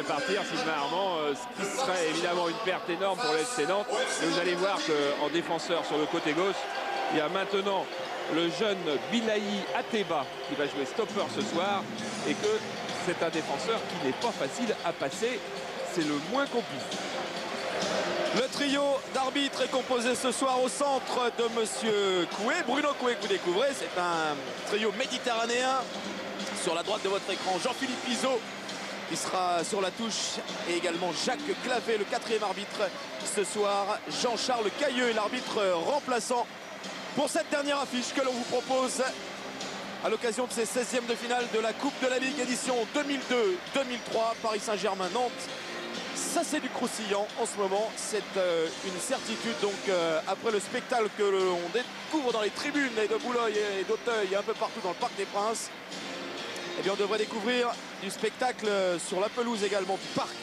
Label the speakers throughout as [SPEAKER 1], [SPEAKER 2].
[SPEAKER 1] Partir Sylvain Armand, ce qui serait évidemment une perte énorme pour l'FC Nantes. Et vous allez voir qu'en défenseur sur le côté gauche, il y a maintenant le jeune Bilaï Ateba qui va jouer stopper ce soir et que c'est un défenseur qui n'est pas facile à passer, c'est le moins qu'on puisse.
[SPEAKER 2] Le trio d'arbitres est composé ce soir au centre de Monsieur Coué, Bruno Coué que vous découvrez, c'est un trio méditerranéen. Sur la droite de votre écran, Jean-Philippe Izzo qui sera sur la touche et également Jacques Clavé, le quatrième arbitre ce soir. Jean-Charles Cailleux est l'arbitre remplaçant pour cette dernière affiche que l'on vous propose à l'occasion de ces 16e de finale de la Coupe de la Ligue édition 2002-2003 Paris Saint-Germain-Nantes. Ça c'est du croustillant en ce moment, c'est une certitude donc après le spectacle que l'on découvre dans les tribunes et de Boulogne et d'Auteuil et un peu partout dans le Parc des Princes. Eh bien, on devrait découvrir du spectacle sur la pelouse également du parc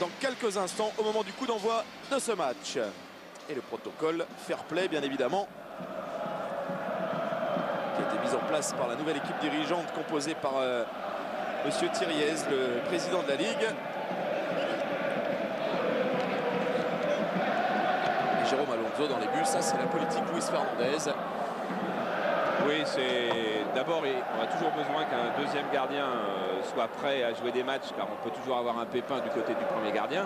[SPEAKER 2] dans quelques instants au moment du coup d'envoi de ce match. Et le protocole fair play bien évidemment qui a été mis en place par la nouvelle équipe dirigeante composée par Monsieur Thiriez, le président de la Ligue. Et Jérôme Alonso dans les buts, ça c'est la politique Luis Fernandez.
[SPEAKER 1] Oui, c'est d'abord, on a toujours besoin qu'un deuxième gardien soit prêt à jouer des matchs, car on peut toujours avoir un pépin du côté du premier gardien.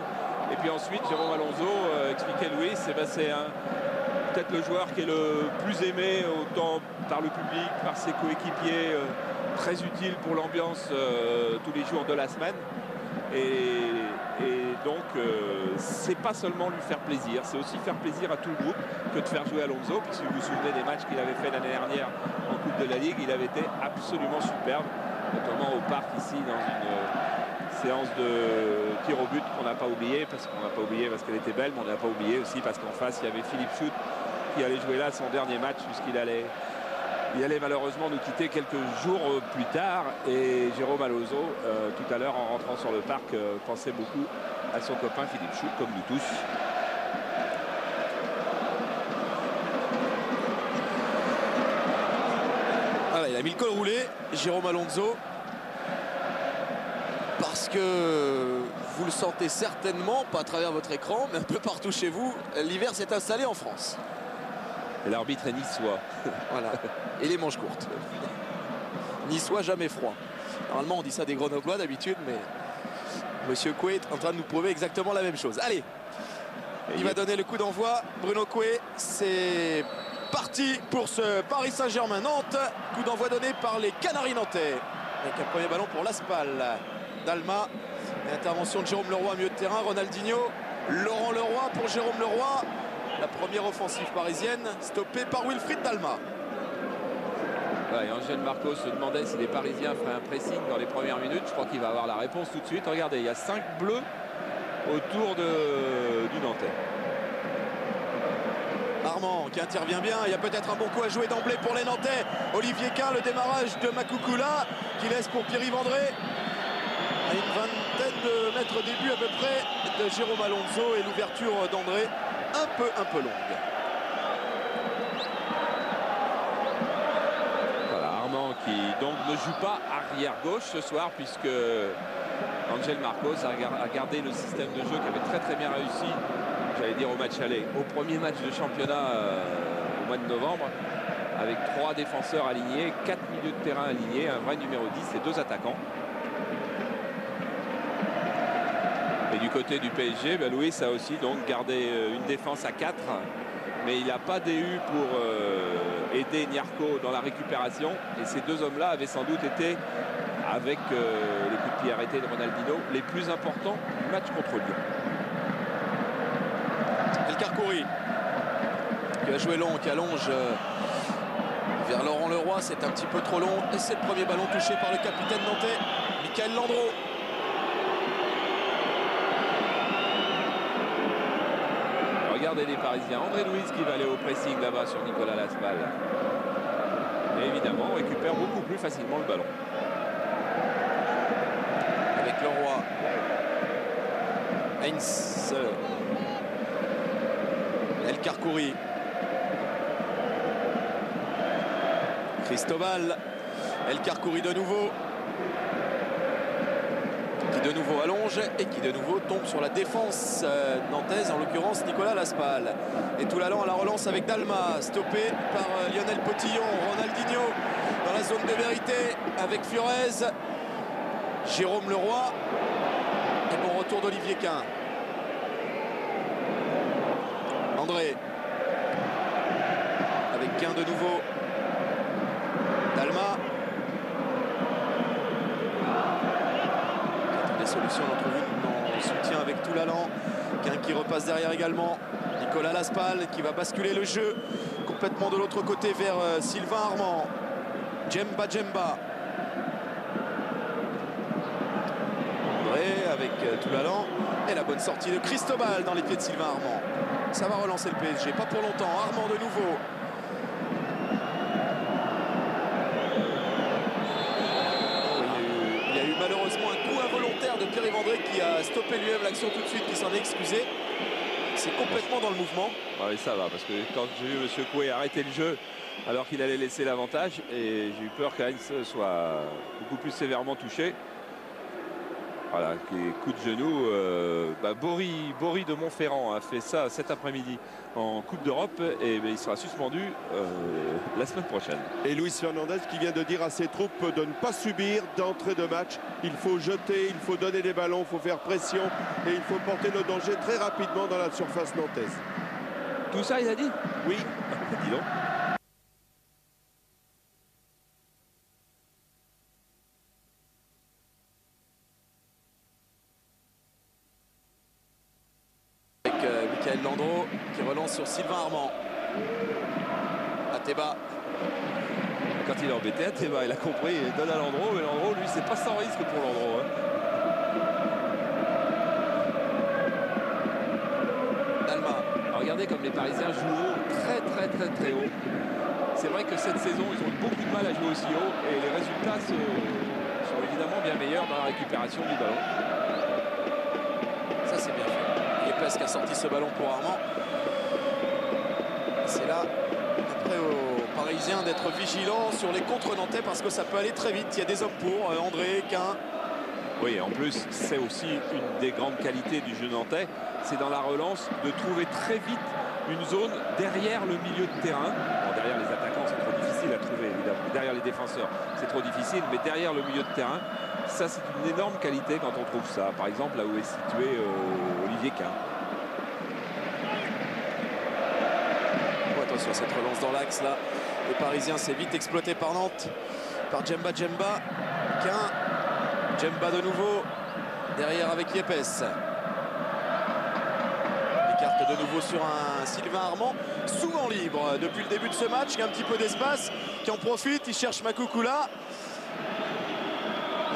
[SPEAKER 1] Et puis ensuite, Jérôme Alonso expliquait Louis, c'est peut-être le joueur qui est le plus aimé, autant par le public, par ses coéquipiers, très utile pour l'ambiance tous les jours de la semaine. Et donc, c'est pas seulement lui faire plaisir, c'est aussi faire plaisir à tout le groupe que de faire jouer Alonso. Puisque vous vous souvenez des matchs qu'il avait fait l'année dernière en Coupe de la Ligue, il avait été absolument superbe, notamment au parc ici dans une séance de tir au but qu'on n'a pas oublié, parce qu'elle était belle, mais on n'a pas oublié aussi parce qu'en face il y avait Philippe Chout qui allait jouer là son dernier match puisqu'il allait malheureusement nous quitter quelques jours plus tard. Et Jérôme Alonso, tout à l'heure en rentrant sur le parc, pensait beaucoup à son copain Philippe Chout, comme nous tous.
[SPEAKER 2] Voilà, il a mis le col roulé, Jérôme Alonso, parce que vous le sentez certainement, pas à travers votre écran, mais un peu partout chez vous, l'hiver s'est installé en France.
[SPEAKER 1] Et l'arbitre est niçois.
[SPEAKER 2] Voilà. Et les manches courtes. Niçois, jamais froid. Normalement, on dit ça des Grenoblois d'habitude, mais Monsieur Coué est en train de nous prouver exactement la même chose. Allez, il va donner le coup d'envoi. Bruno Coué, c'est parti pour ce Paris Saint-Germain-Nantes. Coup d'envoi donné par les Canaries nantais. Avec un premier ballon pour l'Aspal. Dalma. Intervention de Jérôme Leroy, milieu de terrain. Ronaldinho. Laurent Leroy pour Jérôme Leroy. La première offensive parisienne, stoppée par Wilfried Dalma.
[SPEAKER 1] Ouais, Angel Marcos se demandait si les Parisiens feraient un pressing dans les premières minutes. Je crois qu'il va avoir la réponse tout de suite. Regardez, il y a 5 bleus autour du Nantais.
[SPEAKER 2] Armand qui intervient bien. Il y a peut-être un bon coup à jouer d'emblée pour les Nantais. Olivier Quin, le démarrage de Makoukoula qui laisse pour Pierre-Yves André. À une vingtaine de mètres début à peu près de Jérôme Alonso et l'ouverture d'André un peu longue.
[SPEAKER 1] Voilà, Armand qui donc ne joue pas arrière gauche ce soir puisque Angel Marcos a gardé le système de jeu qui avait très bien réussi, j'allais dire au match aller, au premier match de championnat au mois de novembre, avec 3 défenseurs alignés, 4 milieux de terrain alignés, un vrai numéro 10 et 2 attaquants. Et du côté du PSG, Louis a aussi donc gardé une défense à 4, mais il n'a pas DU pour aider Niarco dans la récupération. Et ces deux hommes-là avaient sans doute été, avec les coups de pied arrêtés de Ronaldinho, les plus importants du match contre Lyon.
[SPEAKER 2] El Karkouri qui va jouer long, qui allonge vers Laurent Leroy, c'est un petit peu trop long. Et c'est le premier ballon touché par le capitaine nantais, Michael Landreau.
[SPEAKER 1] Regardez les Parisiens. André Louis qui va aller au pressing là-bas sur Nicolas Laspal. Et évidemment, on récupère beaucoup plus facilement le ballon.
[SPEAKER 2] Avec Leroy. Heinz. El Karkouri. Cristobal. El Karkouri de nouveau. qui de nouveau allonge et qui de nouveau tombe sur la défense nantaise, en l'occurrence Nicolas Laspal. Et Toulalan à la relance avec Dalma, stoppé par Lionel Potillon. Ronaldinho dans la zone de vérité avec Furez. Jérôme Leroy. Et bon retour d'Olivier Quin. André. Avec Quin de nouveau. Dalma. Des solutions, on en trouve une en soutien avec Toulalan. Quin qui repasse derrière également. Nicolas Laspal qui va basculer le jeu complètement de l'autre côté vers Sylvain Armand. Djemba. André avec Toulalan. Et la bonne sortie de Cristobal dans les pieds de Sylvain Armand. Ça va relancer le PSG, pas pour longtemps. Armand de nouveau. Il y a eu malheureusement un coup involontaire de Pierre-Yves André qui a stoppé lui-même l'action tout de suite, qui s'en est excusé. C'est complètement dans le mouvement.
[SPEAKER 1] Oui, ça va, parce que quand j'ai vu M. Coué arrêter le jeu alors qu'il allait laisser l'avantage, et j'ai eu peur qu'Heinz soit beaucoup plus sévèrement touché. Voilà, coup de genou. Bory de Montferrand a fait ça cet après-midi en Coupe d'Europe et il sera suspendu la semaine prochaine.
[SPEAKER 3] Et Luis Fernandez qui vient de dire à ses troupes de ne pas subir d'entrée de match. Il faut jeter, il faut donner des ballons, il faut faire pression et il faut porter le danger très rapidement dans la surface nantaise.
[SPEAKER 1] Tout ça, il a dit?
[SPEAKER 3] Oui.
[SPEAKER 1] Dis donc.
[SPEAKER 2] Michael Landreau qui relance sur Sylvain Armand. Ateba.
[SPEAKER 1] Quand il est embêté, Ateba, il a compris, il donne à Landreau, mais Landreau, lui, c'est pas sans risque pour Landreau.
[SPEAKER 2] Dalma.
[SPEAKER 1] Alors, regardez comme les Parisiens jouent haut, très haut. C'est vrai que cette saison, ils ont beaucoup de mal à jouer aussi haut et les résultats sont évidemment bien meilleurs dans la récupération du ballon.
[SPEAKER 2] Ça, c'est bien fait. Yepes qui a sorti ce ballon pour Armand. C'est là, après aux Parisiens d'être vigilants sur les contre-nantais parce que ça peut aller très vite. Il y a des hommes pour André, Quin.
[SPEAKER 1] Oui, en plus, c'est aussi une des grandes qualités du jeu nantais. C'est dans la relance de trouver très vite une zone derrière le milieu de terrain. Bon, derrière les attaquants, c'est trop difficile à trouver, évidemment. Derrière les défenseurs, c'est trop difficile. Mais derrière le milieu de terrain, ça, c'est une énorme qualité quand on trouve ça. Par exemple, là où est situé Olivier Quin.
[SPEAKER 2] Oh, attention, cette relance dans l'axe, là. Les Parisiens, c'est vite exploité par Nantes. Par Djemba. Quin. Djemba de nouveau. Derrière avec Yepes. Écarte de nouveau sur un Sylvain Armand. Souvent libre depuis le début de ce match. Qui a un petit peu d'espace. Qui en profite. Il cherche Makoukoula.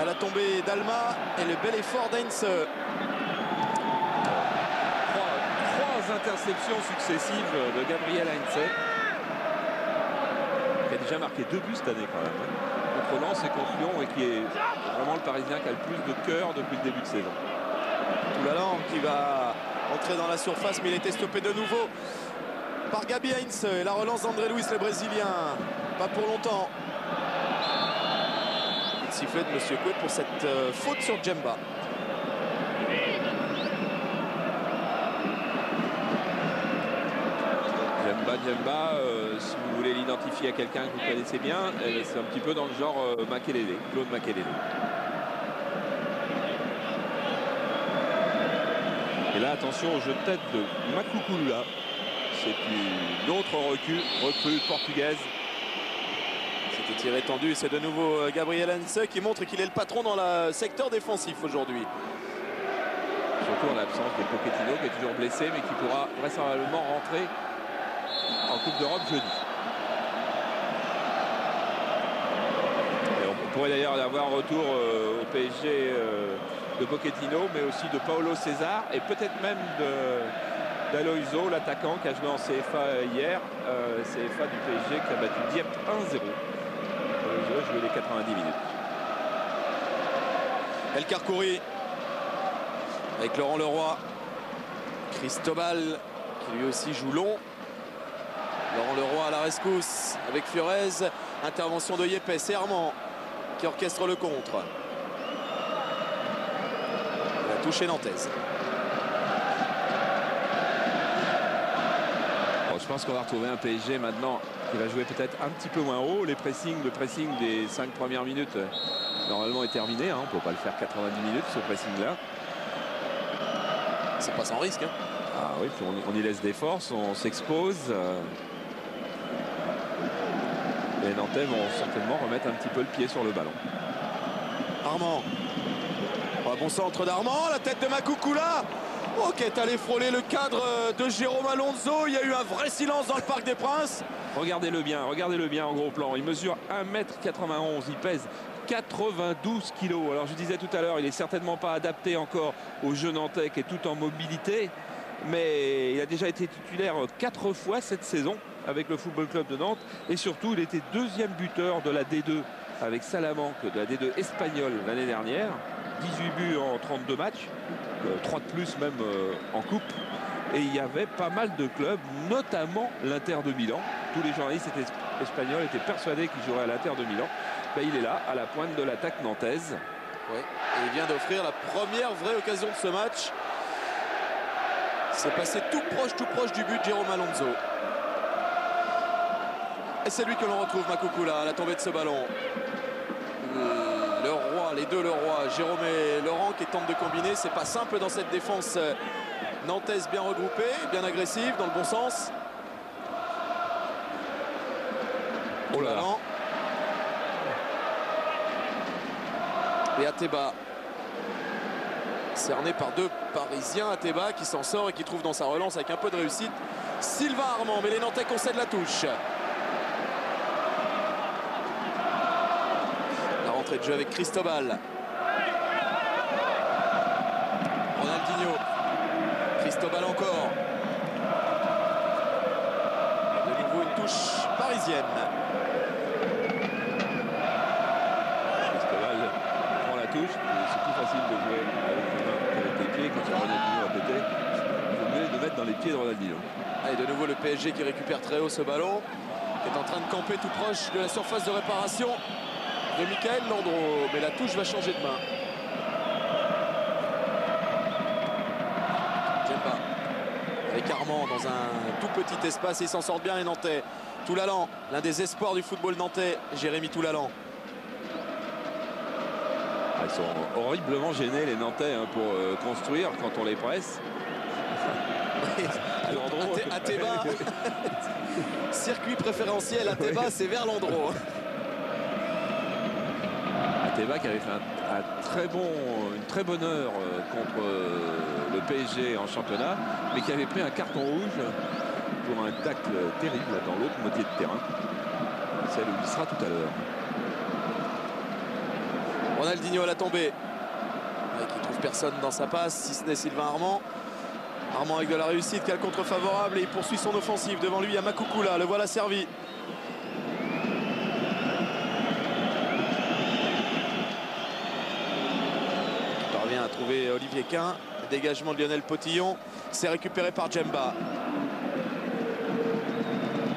[SPEAKER 2] À la tombée d'Alma. Et le bel effort d'Heinz.
[SPEAKER 1] Trois interceptions successives de Gabriel Heinze. Qui a déjà marqué 2 buts cette année quand même. Contre Lens et contre Lyon et qui est vraiment le Parisien qui a le plus de cœur depuis le début de saison.
[SPEAKER 2] Toulalan qui va entrer dans la surface mais il était stoppé de nouveau par Gabi Heinze. Et la relance d'André Luis, le Brésilien. Pas pour longtemps. Sifflet de M. Coué pour cette faute sur Djemba.
[SPEAKER 1] Djemba, si vous voulez l'identifier à quelqu'un que vous connaissez bien, c'est un petit peu dans le genre Makelele, Claude Makelele. Et là, attention au jeu de tête de Makoukoula. C'est une autre recrue portugaise.
[SPEAKER 2] C'était tiré tendu et c'est de nouveau Gabriel Heinze qui montre qu'il est le patron dans le secteur défensif aujourd'hui.
[SPEAKER 1] Surtout en l'absence de Pochettino qui est toujours blessé mais qui pourra vraisemblablement rentrer en Coupe d'Europe jeudi. Et on pourrait d'ailleurs avoir un retour au PSG de Pochettino, mais aussi de Paulo César et peut-être même d'Aloïso, l'attaquant qui a joué en CFA hier. CFA du PSG qui a battu Dieppe 1-0. Aloïso a joué les 90 minutes.
[SPEAKER 2] El Karkouri avec Laurent Leroy. Cristobal qui lui aussi joue long. Laurent Leroy à la rescousse avec Furez. Intervention de Yepes et Armand qui orchestre le contre. touchée nantaise.
[SPEAKER 1] Bon, je pense qu'on va retrouver un PSG maintenant qui va jouer peut-être un petit peu moins haut. Le pressing des 5 premières minutes normalement est terminé. Hein. On ne peut pas le faire 90 minutes ce pressing-là.
[SPEAKER 2] C'est pas sans risque. Hein.
[SPEAKER 1] Ah oui, puis on y laisse des forces, on s'expose. Les Nantais vont certainement remettre un petit peu le pied sur le ballon.
[SPEAKER 2] Armand. Oh, bon centre d'Armand, la tête de Makoukoula. Oh, qui est allé frôler le cadre de Jérôme Alonso. Il y a eu un vrai silence dans le Parc des Princes.
[SPEAKER 1] Regardez-le bien en gros plan. Il mesure 1,91 m, il pèse 92 kg. Alors je disais tout à l'heure, il n'est certainement pas adapté encore au jeu nantais qui est tout en mobilité. Mais il a déjà été titulaire 4 fois cette saison avec le Football Club de Nantes. Et surtout, il était deuxième buteur de la D2 avec Salamanque, de la D2 espagnole l'année dernière. 18 buts en 32 matchs, 3 de plus même en coupe. Et il y avait pas mal de clubs, notamment l'Inter de Milan. Tous les journalistes espagnols étaient persuadés qu'il jouerait à l'Inter de Milan. Ben, il est là, à la pointe de l'attaque nantaise.
[SPEAKER 2] Oui. Et il vient d'offrir la première vraie occasion de ce match. C'est passé tout proche du but de Jérôme Alonso. Et c'est lui que l'on retrouve, Makoukoula, à la tombée de ce ballon. Les deux Leroy, Jérôme et Laurent qui tentent de combiner. C'est pas simple dans cette défense nantaise bien regroupée, bien agressive, dans le bon sens.
[SPEAKER 1] Oh là là.
[SPEAKER 2] Et Ateba, cerné par deux Parisiens. Ateba qui s'en sort et qui trouve dans sa relance avec un peu de réussite Sylvain Armand, mais les Nantais concèdent la touche. La rentrée de jeu avec Cristobal. Ronaldinho. Cristobal encore. De nouveau une touche parisienne.
[SPEAKER 1] Cristobal prend la touche. C'est plus facile de jouer avec les mains qu'avec les pieds. Quand il y a Ronaldinho à côté, il vaut mieux le mettre dans les pieds de Ronaldinho.
[SPEAKER 2] Et de nouveau le PSG qui récupère très haut ce ballon, qui est en train de camper tout proche de la surface de réparation de Michael Landreau. Mais la touche va changer de main. Djemba avec Armand dans un tout petit espace. Ils s'en sortent bien les Nantais. Toulalan, l'un des espoirs du football nantais, Jérémy Toulalan.
[SPEAKER 1] Ils sont horriblement gênés les Nantais hein, pour construire quand on les presse.
[SPEAKER 2] Ateba, circuit préférentiel Ateba, c'est vers Landreau.
[SPEAKER 1] Ateba qui avait fait une très bonne heure contre le PSG en championnat, mais qui avait pris un carton rouge pour un tacle terrible dans l'autre moitié de terrain. Celle où il sera tout à l'heure.
[SPEAKER 2] Ronaldinho à la tombée. Qui trouve personne dans sa passe, si ce n'est Sylvain Armand. Armand avec de la réussite, qui a le contre favorable et il poursuit son offensive. Devant lui, il y a Makoukoula, le voilà servi. Il parvient à trouver Olivier Quin. Dégagement de Lionel Potillon. C'est récupéré par Djemba.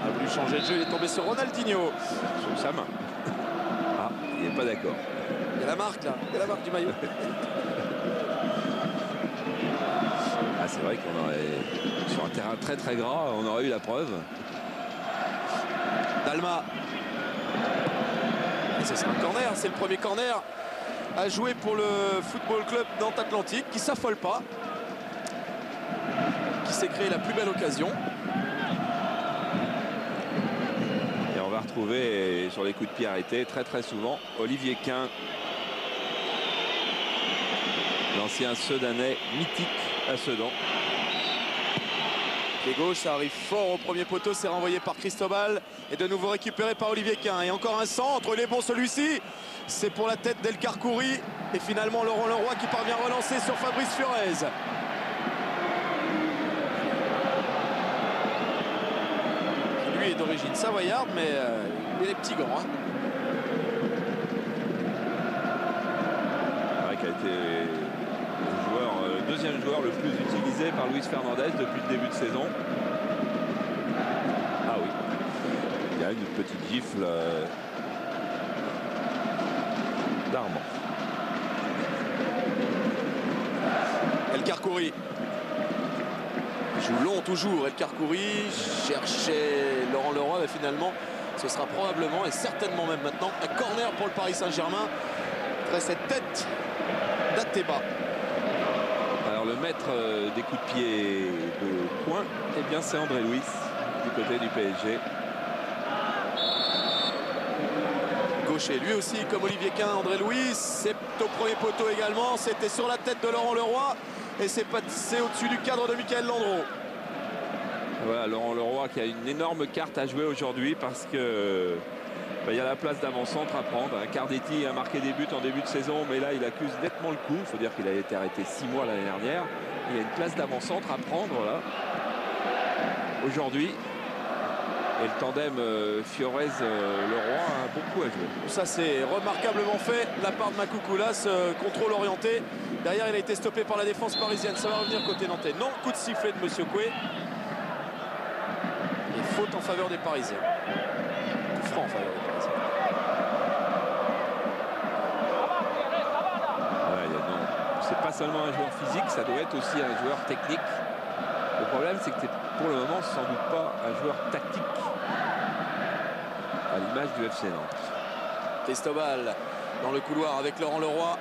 [SPEAKER 2] A voulu changer de jeu, il est tombé sur Ronaldinho.
[SPEAKER 1] Sur sa main. Ah, il n'est pas d'accord.
[SPEAKER 2] Il y a la marque là, il y a la marque du maillot.
[SPEAKER 1] Ah, c'est vrai qu'on aurait, sur un terrain très très gras, on aurait eu la preuve.
[SPEAKER 2] Dalma. Et ce sera un corner, c'est le premier corner à jouer pour le Football Club Nantes Atlantique, qui s'affole pas, qui s'est créé la plus belle occasion.
[SPEAKER 1] Et on va retrouver sur les coups de pied arrêtés très très souvent Olivier Quin, l'ancien Sedanais mythique à Sedan.
[SPEAKER 2] Pied gauche, ça arrive fort au premier poteau, c'est renvoyé par Cristobal et de nouveau récupéré par Olivier Quin. Et encore un centre, il est bon celui-ci. C'est pour la tête d'El Karkouri. Et finalement Laurent Leroy qui parvient à relancer sur Fabrice Fiorez. Qui lui est d'origine savoyarde, mais il est petit gants. Hein.
[SPEAKER 1] Ouais, qui a été le deuxième joueur le plus utilisé par Luis Fernandez depuis le début de saison. Ah oui, il y a une petite gifle d'Armand.
[SPEAKER 2] Karkouri. Il joue long toujours, El Karkouri. Cherchait Laurent Leroy, mais finalement, ce sera probablement et certainement même maintenant un corner pour le Paris Saint-Germain. Après cette tête d'Ateba.
[SPEAKER 1] Alors le maître des coups de pied de poing, eh bien c'est André Luis du côté du PSG.
[SPEAKER 2] Gaucher, lui aussi comme Olivier Quin, André Luis. C'est au premier poteau également. C'était sur la tête de Laurent Leroy. Et c'est passé au-dessus du cadre de Michael Landreau.
[SPEAKER 1] Voilà, Laurent Leroy qui a une énorme carte à jouer aujourd'hui parce que il y a la place d'avant-centre à prendre. Cardetti a marqué des buts en début de saison, mais là il accuse nettement le coup. Il faut dire qu'il a été arrêté 6 mois l'année dernière. Il a une place d'avant-centre à prendre là aujourd'hui. Et le tandem Fiorez-Leroy a beaucoup à jouer.
[SPEAKER 2] Ça c'est remarquablement fait de la part de Makoukoula, ce contrôle orienté. Derrière il a été stoppé par la défense parisienne. Ça va revenir côté nantais. Non, coup de sifflet de Monsieur Coué. Et faute en faveur des Parisiens. Coup franc en faveur des Parisiens.
[SPEAKER 1] C'est pas seulement un joueur physique, ça doit être aussi un joueur technique. Le problème c'est que tu es pour le moment sans doute pas un joueur tactique à l'image du FC Nantes.
[SPEAKER 2] Cristobal dans le couloir avec Laurent Leroy.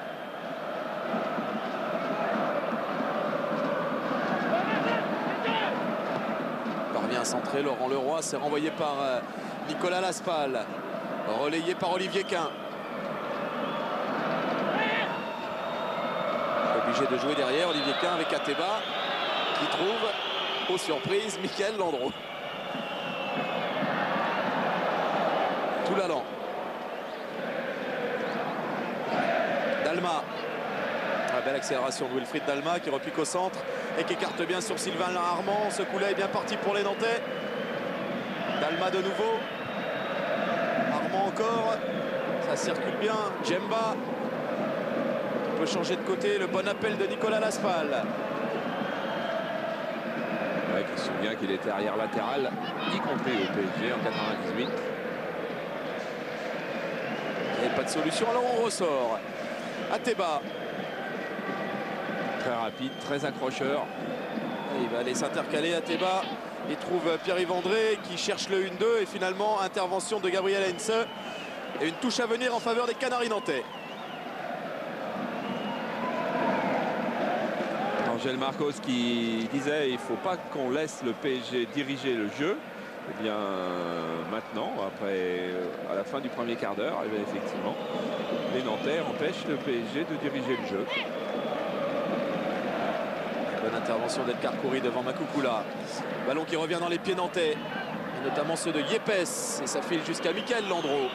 [SPEAKER 2] Parvient à centrer Laurent Leroy, c'est renvoyé par Nicolas Laspal, relayé par Olivier Quin. Obligé de jouer derrière Olivier Quin avec Ateba qui trouve aux surprises Michael Landreau. Toulalan. Dalma. La belle accélération de Wilfried Dalma qui repique au centre et qui écarte bien sur Sylvain Armand. Ce coup-là est bien parti pour les Nantais. Dalma de nouveau. Armand encore. Ça circule bien. Djemba qui peut changer de côté. Le bon appel de Nicolas Laspal.
[SPEAKER 1] Ouais, qui se souvient qu'il était arrière latéral, y compris au PSG en 98.
[SPEAKER 2] Et pas de solution, alors on ressort. Ateba.
[SPEAKER 1] Très rapide, très accrocheur.
[SPEAKER 2] Il va aller s'intercaler Ateba. Il trouve Pierre-Yves André qui cherche le 1-2 et finalement intervention de Gabriel Heinze. Et une touche à venir en faveur des Canaries nantais.
[SPEAKER 1] Angel Marcos qui disait il ne faut pas qu'on laisse le PSG diriger le jeu. Eh bien maintenant, après à la fin du premier quart d'heure, eh effectivement, les Nantais empêchent le PSG de diriger le jeu.
[SPEAKER 2] Bonne intervention d'El Karkouri devant Makoukoula. Ballon qui revient dans les pieds nantais, et notamment ceux de Yepes. Et ça file jusqu'à Michael Landreau.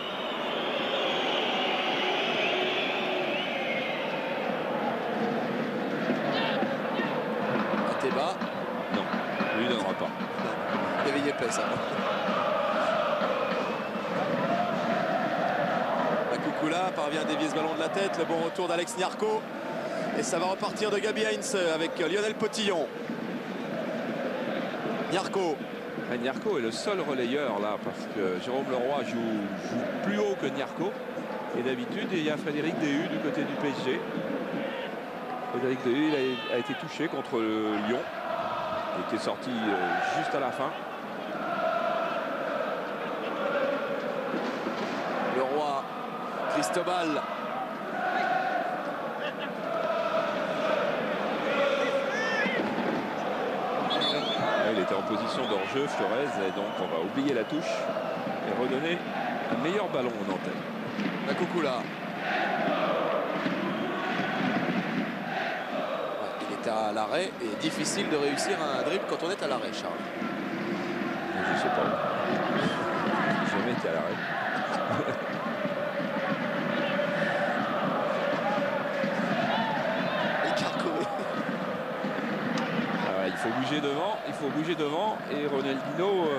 [SPEAKER 2] Ateba.
[SPEAKER 1] Non, lui ne donnera pas.
[SPEAKER 2] Il y avait Yepes. Makoukoula parvient à dévier ce ballon de la tête. Le bon retour d'Alex Niarco. Et ça va repartir de Gabi Heinze avec Lionel Potillon. Niarco.
[SPEAKER 1] Niarco est le seul relayeur là parce que Jérôme Leroy joue plus haut que Niarco. Et d'habitude, il y a Frédéric Déhu du côté du PSG. Frédéric Déhu a été touché contre le Lyon. Il était sorti juste à la fin.
[SPEAKER 2] Leroy, Cristobal.
[SPEAKER 1] Il était en position d'hors-jeu, Fiorez, et donc on va oublier la touche et redonner un meilleur ballon aux Nantais.
[SPEAKER 2] Makoukoula. Il est à l'arrêt et difficile de réussir un dribble quand on est à l'arrêt, Charles.
[SPEAKER 1] Je sais pas. J'ai jamais été à l'arrêt. Il faut bouger devant et Ronaldinho,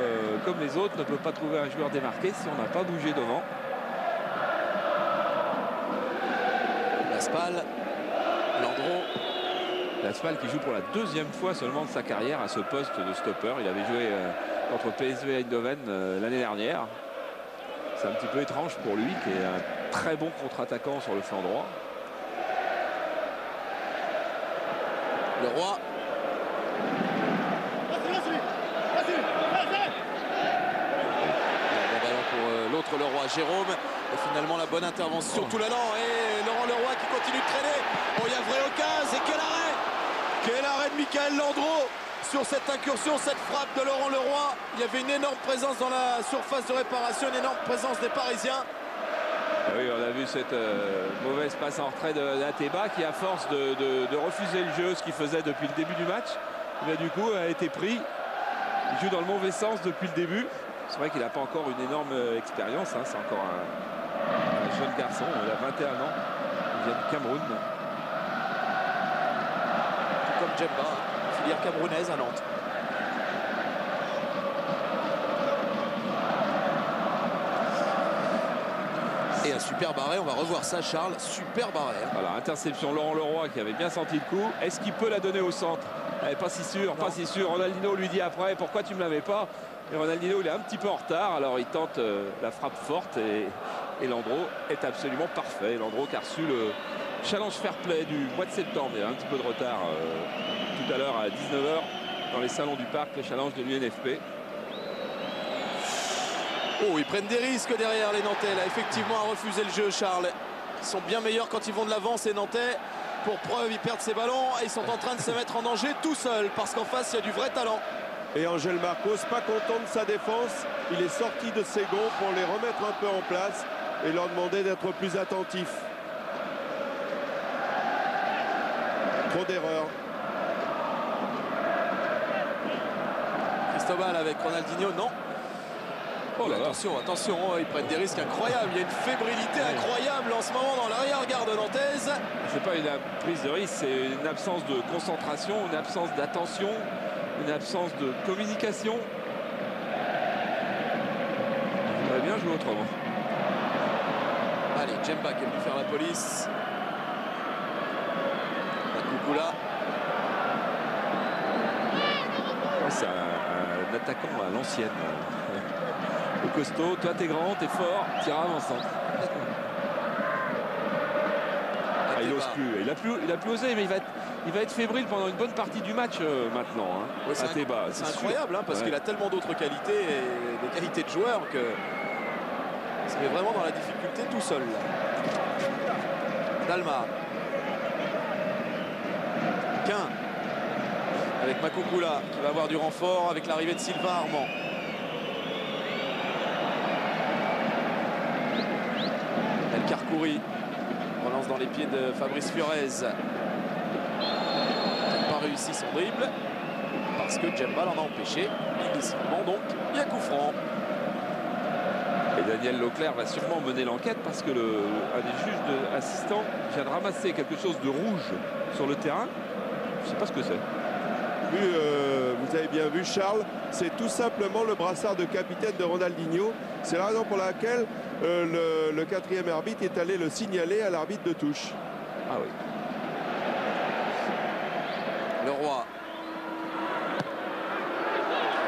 [SPEAKER 1] comme les autres, ne peut pas trouver un joueur démarqué si on n'a pas bougé devant.
[SPEAKER 2] Laspal, Landreau.
[SPEAKER 1] Laspal qui joue pour la deuxième fois seulement de sa carrière à ce poste de stopper. Il avait joué contre PSV Eindhoven l'année dernière. C'est un petit peu étrange pour lui qui est un très bon contre-attaquant sur le flanc droit.
[SPEAKER 2] Leroy. Ballon pour l'autre Leroy, Jérôme. Et finalement la bonne intervention, tout l'allant. Et Laurent Leroy qui continue de traîner. Oh, il y a vraie occasion. Et quel arrêt! Quel arrêt de Michael Landreau sur cette incursion, cette frappe de Laurent Leroy. Il y avait une énorme présence dans la surface de réparation, une énorme présence des Parisiens.
[SPEAKER 1] Oui, on a vu cette mauvaise passe en retrait d'Ateba qui, à force de refuser le jeu, ce qu'il faisait depuis le début du match, mais du coup a été pris. Il joue dans le mauvais sens depuis le début. C'est vrai qu'il n'a pas encore une énorme expérience, hein. C'est encore un jeune garçon, il a 21 ans, il vient du Cameroun.
[SPEAKER 2] Tout comme Djemba, filière camerounaise à Nantes. Et un super barré, on va revoir ça Charles, super barré.
[SPEAKER 1] Voilà, interception Laurent Leroy qui avait bien senti le coup. Est-ce qu'il peut la donner au centre? Pas si sûr, pas si sûr. Ronaldinho lui dit après, pourquoi tu ne me l'avais pas? Et Ronaldinho il est un petit peu en retard, alors il tente la frappe forte et Landreau est absolument parfait. Landreau qui a reçu le challenge fair play du mois de septembre. Il y a un petit peu de retard tout à l'heure à 19 h dans les salons du parc, le challenge de l'UNFP.
[SPEAKER 2] Oh, ils prennent des risques derrière les Nantais là, effectivement à refuser le jeu Charles. Ils sont bien meilleurs quand ils vont de l'avant ces Nantais. Pour preuve, ils perdent ces ballons et ils sont en train de se mettre en danger tout seuls parce qu'en face il y a du vrai talent.
[SPEAKER 3] Et Angel Marcos, pas content de sa défense, il est sorti de ses gonds pour les remettre un peu en place et leur demander d'être plus attentifs. Trop d'erreurs.
[SPEAKER 2] Cristobal avec Ronaldinho, non.
[SPEAKER 1] Oh là là.
[SPEAKER 2] Attention, attention, ils prennent des risques incroyables. Il y a une fébrilité incroyable en ce moment dans l'arrière-garde nantaise.
[SPEAKER 1] C'est pas une prise de risque, c'est une absence de concentration, une absence d'attention, une absence de communication. Il faudrait bien jouer autrement.
[SPEAKER 2] Allez, Djemba qui est venu faire la police. Makoukoula.
[SPEAKER 1] C'est un attaquant à l'ancienne. Le costaud, toi t'es grand, t'es fort, tira avant centre. Ah, il ose plus. Il a plus osé, mais il va être fébrile pendant une bonne partie du match maintenant. Hein.
[SPEAKER 2] Ouais, c'est incroyable hein, parce qu'il a tellement d'autres qualités et des qualités de joueur que il se met vraiment dans la difficulté tout seul. Là. Dalma. Quin. Avec Makoukoula qui va avoir du renfort avec l'arrivée de Sylvain Armand. El Karkouri relance dans les pieds de Fabrice Fiorez. Il n'a pas réussi son dribble parce que Djemba l'en a empêché. Et décidément donc, il y a coup franc.
[SPEAKER 1] Et Daniel Leclerc va sûrement mener l'enquête parce que un des juges assistants vient de ramasser quelque chose de rouge sur le terrain. Je ne sais pas ce que c'est.
[SPEAKER 3] Vous avez bien vu Charles, c'est tout simplement le brassard de capitaine de Ronaldinho. C'est la raison pour laquelle le quatrième arbitre est allé le signaler à l'arbitre de touche.
[SPEAKER 1] Ah oui.
[SPEAKER 2] Leroy.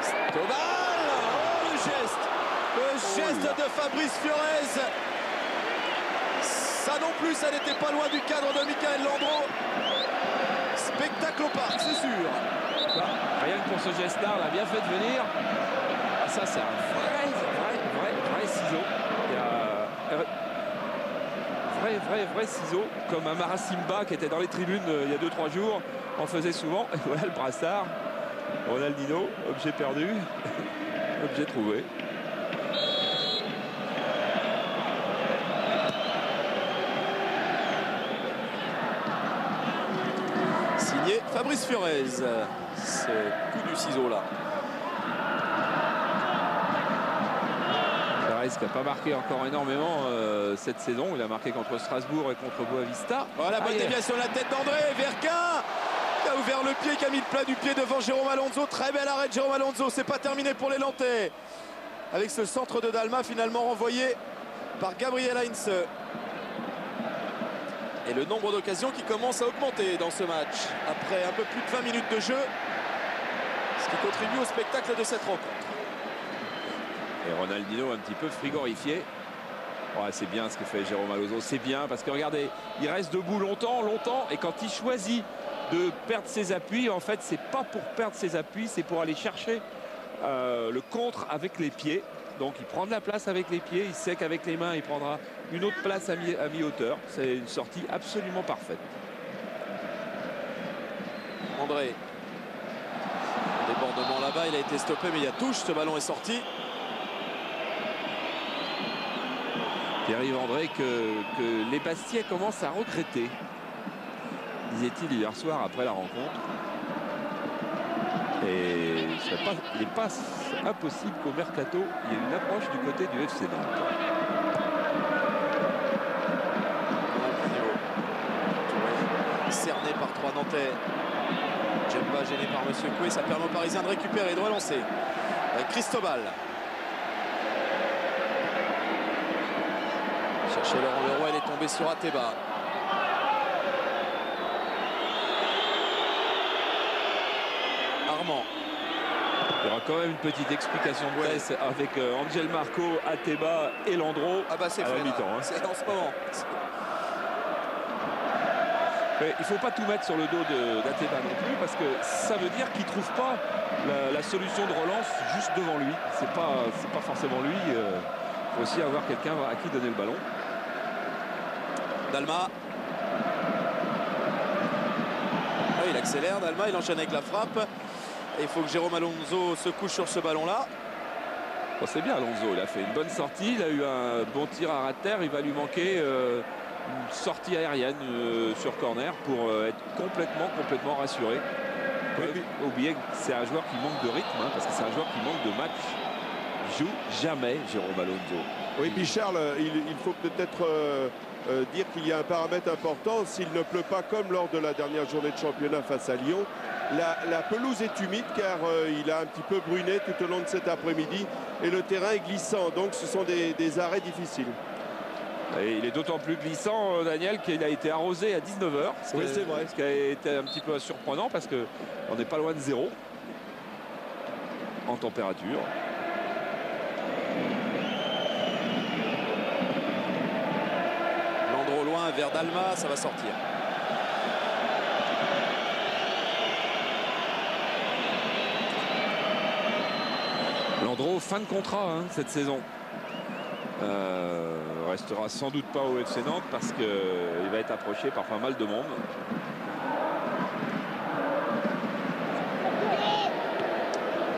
[SPEAKER 2] Cristobal. Oh, le geste. Le geste de Fabrice Fiorez. Ça non plus, ça n'était pas loin du cadre de Michael Landreau. Spectacle au parc, c'est sûr.
[SPEAKER 1] Rien que pour ce geste-là, on a bien fait de venir. Ah, ça, c'est un vrai ciseau. Il y a vrai ciseau, comme Amara Simba qui était dans les tribunes il y a 2-3 jours, en faisait souvent. Et voilà le brassard. Ronaldinho, objet perdu, objet trouvé.
[SPEAKER 2] Signé Fabrice Fiorez. Ce coup du ciseau là.
[SPEAKER 1] Fiorez qui n'a pas marqué encore énormément cette saison. Il a marqué contre Strasbourg et contre Boavista.
[SPEAKER 2] Voilà, bonne déviation de la tête d'André. Verquin qui a ouvert le pied, qui a mis le plat du pied devant Jérôme Alonso. Très bel arrêt de Jérôme Alonso. C'est pas terminé pour les Nantais. Avec ce centre de Dalma finalement renvoyé par Gabriel Heinze. Et le nombre d'occasions qui commence à augmenter dans ce match. Après un peu plus de 20 minutes de jeu. Ce qui contribue au spectacle de cette rencontre.
[SPEAKER 1] Et Ronaldinho un petit peu frigorifié. Oh, c'est bien ce que fait Jérôme Alonso. C'est bien parce que regardez, il reste debout longtemps. Et quand il choisit de perdre ses appuis. En fait, c'est pas pour perdre ses appuis, c'est pour aller chercher le contre avec les pieds. Donc il prend de la place avec les pieds, il sait qu'avec les mains il prendra une autre place à mi-hauteur. C'est une sortie absolument parfaite.
[SPEAKER 2] André. Débordement là-bas, il a été stoppé mais il y a touche, ce ballon est sorti.
[SPEAKER 1] Pierre-Yves André que les Bastiais commencent à regretter, disait-il hier soir après la rencontre. Et il n'est pas impossible qu'au mercato, il y ait une approche du côté du FC Nantes.
[SPEAKER 2] Cerné par 3 Nantais. Djemba gêné par Monsieur Coué, ça permet aux Parisiens de récupérer et de relancer. Avec Cristobal. Chercher Laurent Leroy, il est tombé sur Ateba. Armand.
[SPEAKER 1] Il y aura quand même une petite explication de presse avec Angel Marco, Ateba et Landreau.
[SPEAKER 2] Ah bah c'est fait
[SPEAKER 1] mi-temps. Hein.
[SPEAKER 2] C'est en ce moment.
[SPEAKER 1] Mais il ne faut pas tout mettre sur le dos d'Ateba non plus, parce que ça veut dire qu'il ne trouve pas la solution de relance juste devant lui. C'est pas forcément lui. Il faut aussi avoir quelqu'un à qui donner le ballon.
[SPEAKER 2] Dalma. Ah, il accélère, Dalma, il enchaîne avec la frappe. Et il faut que Jérôme Alonso se couche sur ce ballon-là.
[SPEAKER 1] Bon, c'est bien Alonso, il a fait une bonne sortie, il a eu un bon tir à ras de terre, il va lui manquer une sortie aérienne sur corner pour être complètement rassuré. Oui. Oubliez que c'est un joueur qui manque de rythme, hein, parce que c'est un joueur qui manque de match. Il joue jamais Jérôme Alonso.
[SPEAKER 3] Oui, puis Charles, il faut peut-être dire qu'il y a un paramètre important. S'il ne pleut pas comme lors de la dernière journée de championnat face à Lyon, la pelouse est humide car il a un petit peu bruné tout au long de cet après-midi et le terrain est glissant. Donc ce sont des arrêts difficiles.
[SPEAKER 1] Et il est d'autant plus glissant, Daniel, qu'il a été arrosé à 19h.
[SPEAKER 3] Oui, c'est vrai.
[SPEAKER 1] Ce qui a été un petit peu surprenant parce qu'on n'est pas loin de 0 en température.
[SPEAKER 2] Landreau loin vers Dalma, ça va sortir.
[SPEAKER 1] Landreau, fin de contrat hein, cette saison. Restera sans doute pas au FC Nantes parce qu'il va être approché par pas mal de monde.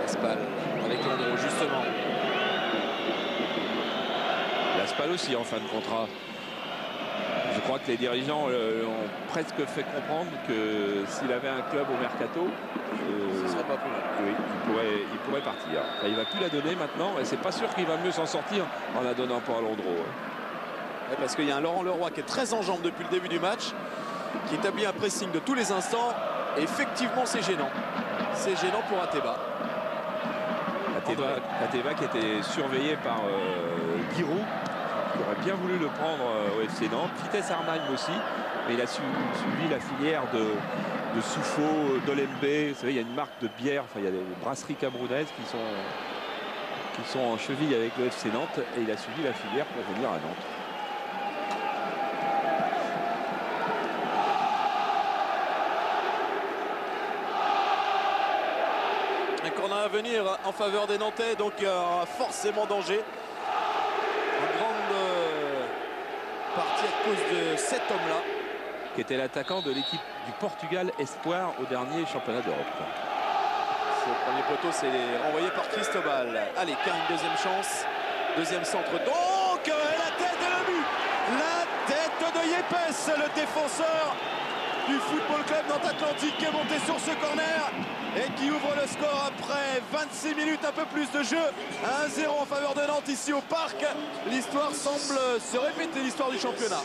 [SPEAKER 2] Laspal avec Landreau justement.
[SPEAKER 1] Laspal aussi en fin de contrat. Je crois que les dirigeants ont presque fait comprendre que s'il avait un club au mercato,
[SPEAKER 2] ce serait pas plus mal.
[SPEAKER 1] Oui, il pourrait partir. Enfin, il va plus la donner maintenant et c'est pas sûr qu'il va mieux s'en sortir en la donnant pas à Landreau.
[SPEAKER 2] Ouais, parce qu'il y a un Laurent Leroy qui est très en jambes depuis le début du match, qui établit un pressing de tous les instants. Et effectivement, c'est gênant. C'est gênant pour Ateba.
[SPEAKER 1] Ateba qui était surveillé par Giroud, qui aurait bien voulu le prendre au FC Nantes. Vitesse Arnhem aussi, mais il a suivi la filière de Soufo, d'Olembe. Vous savez, il y a une marque de bière, enfin, il y a des brasseries camerounaises qui sont en cheville avec le FC Nantes et il a suivi la filière pour venir à Nantes.
[SPEAKER 2] Un corner à venir en faveur des Nantais, donc forcément danger. Une grande partie à cause de cet homme-là.
[SPEAKER 1] Qui était l'attaquant de l'équipe du Portugal Espoir au dernier championnat d'Europe.
[SPEAKER 2] Ce premier poteau, c'est renvoyé par Cristobal. Allez, Caen, une deuxième chance. Deuxième centre. Donc, la tête et le but. La tête de Yepes, le défenseur du Football Club Nantes Atlantique, qui est monté sur ce corner et qui ouvre le score après 26 minutes, un peu plus de jeu. 1-0 en faveur de Nantes ici au Parc. L'histoire semble se répéter, l'histoire du championnat.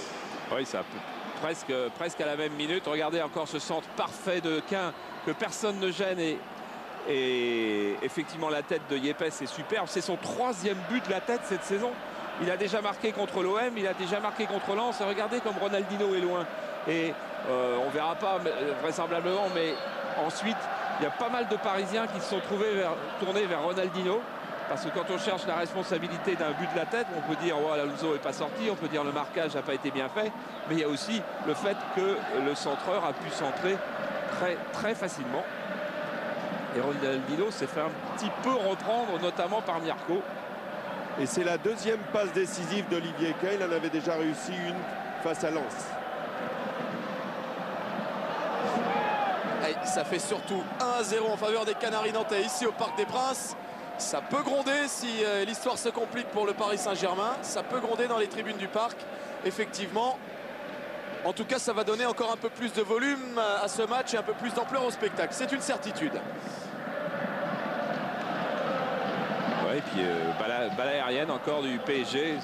[SPEAKER 1] Oui, ça peut. Presque à la même minute. Regardez encore ce centre parfait de Caen que personne ne gêne et effectivement la tête de Yepes est superbe. C'est son 3e but de la tête cette saison. Il a déjà marqué contre l'OM, il a déjà marqué contre Lens. Et regardez comme Ronaldinho est loin. Et on verra pas vraisemblablement, mais ensuite il y a pas mal de Parisiens qui se sont tournés vers Ronaldinho. Parce que quand on cherche la responsabilité d'un but de la tête, on peut dire oh, Alonso n'est pas sorti, on peut dire le marquage n'a pas été bien fait, mais il y a aussi le fait que le centreur a pu centrer très facilement. Et Ronaldinho s'est fait un petit peu reprendre, notamment par Mirko.
[SPEAKER 3] Et c'est la deuxième passe décisive d'Olivier Kahn. Il en avait déjà réussi une face à Lens.
[SPEAKER 2] Et ça fait surtout 1-0 en faveur des Canaries nantais ici au Parc des Princes. Ça peut gronder si l'histoire se complique pour le Paris Saint-Germain. Ça peut gronder dans les tribunes du Parc, effectivement. En tout cas, ça va donner encore un peu plus de volume à ce match et un peu plus d'ampleur au spectacle. C'est une certitude.
[SPEAKER 1] Ouais, et puis balle aérienne encore du PSG.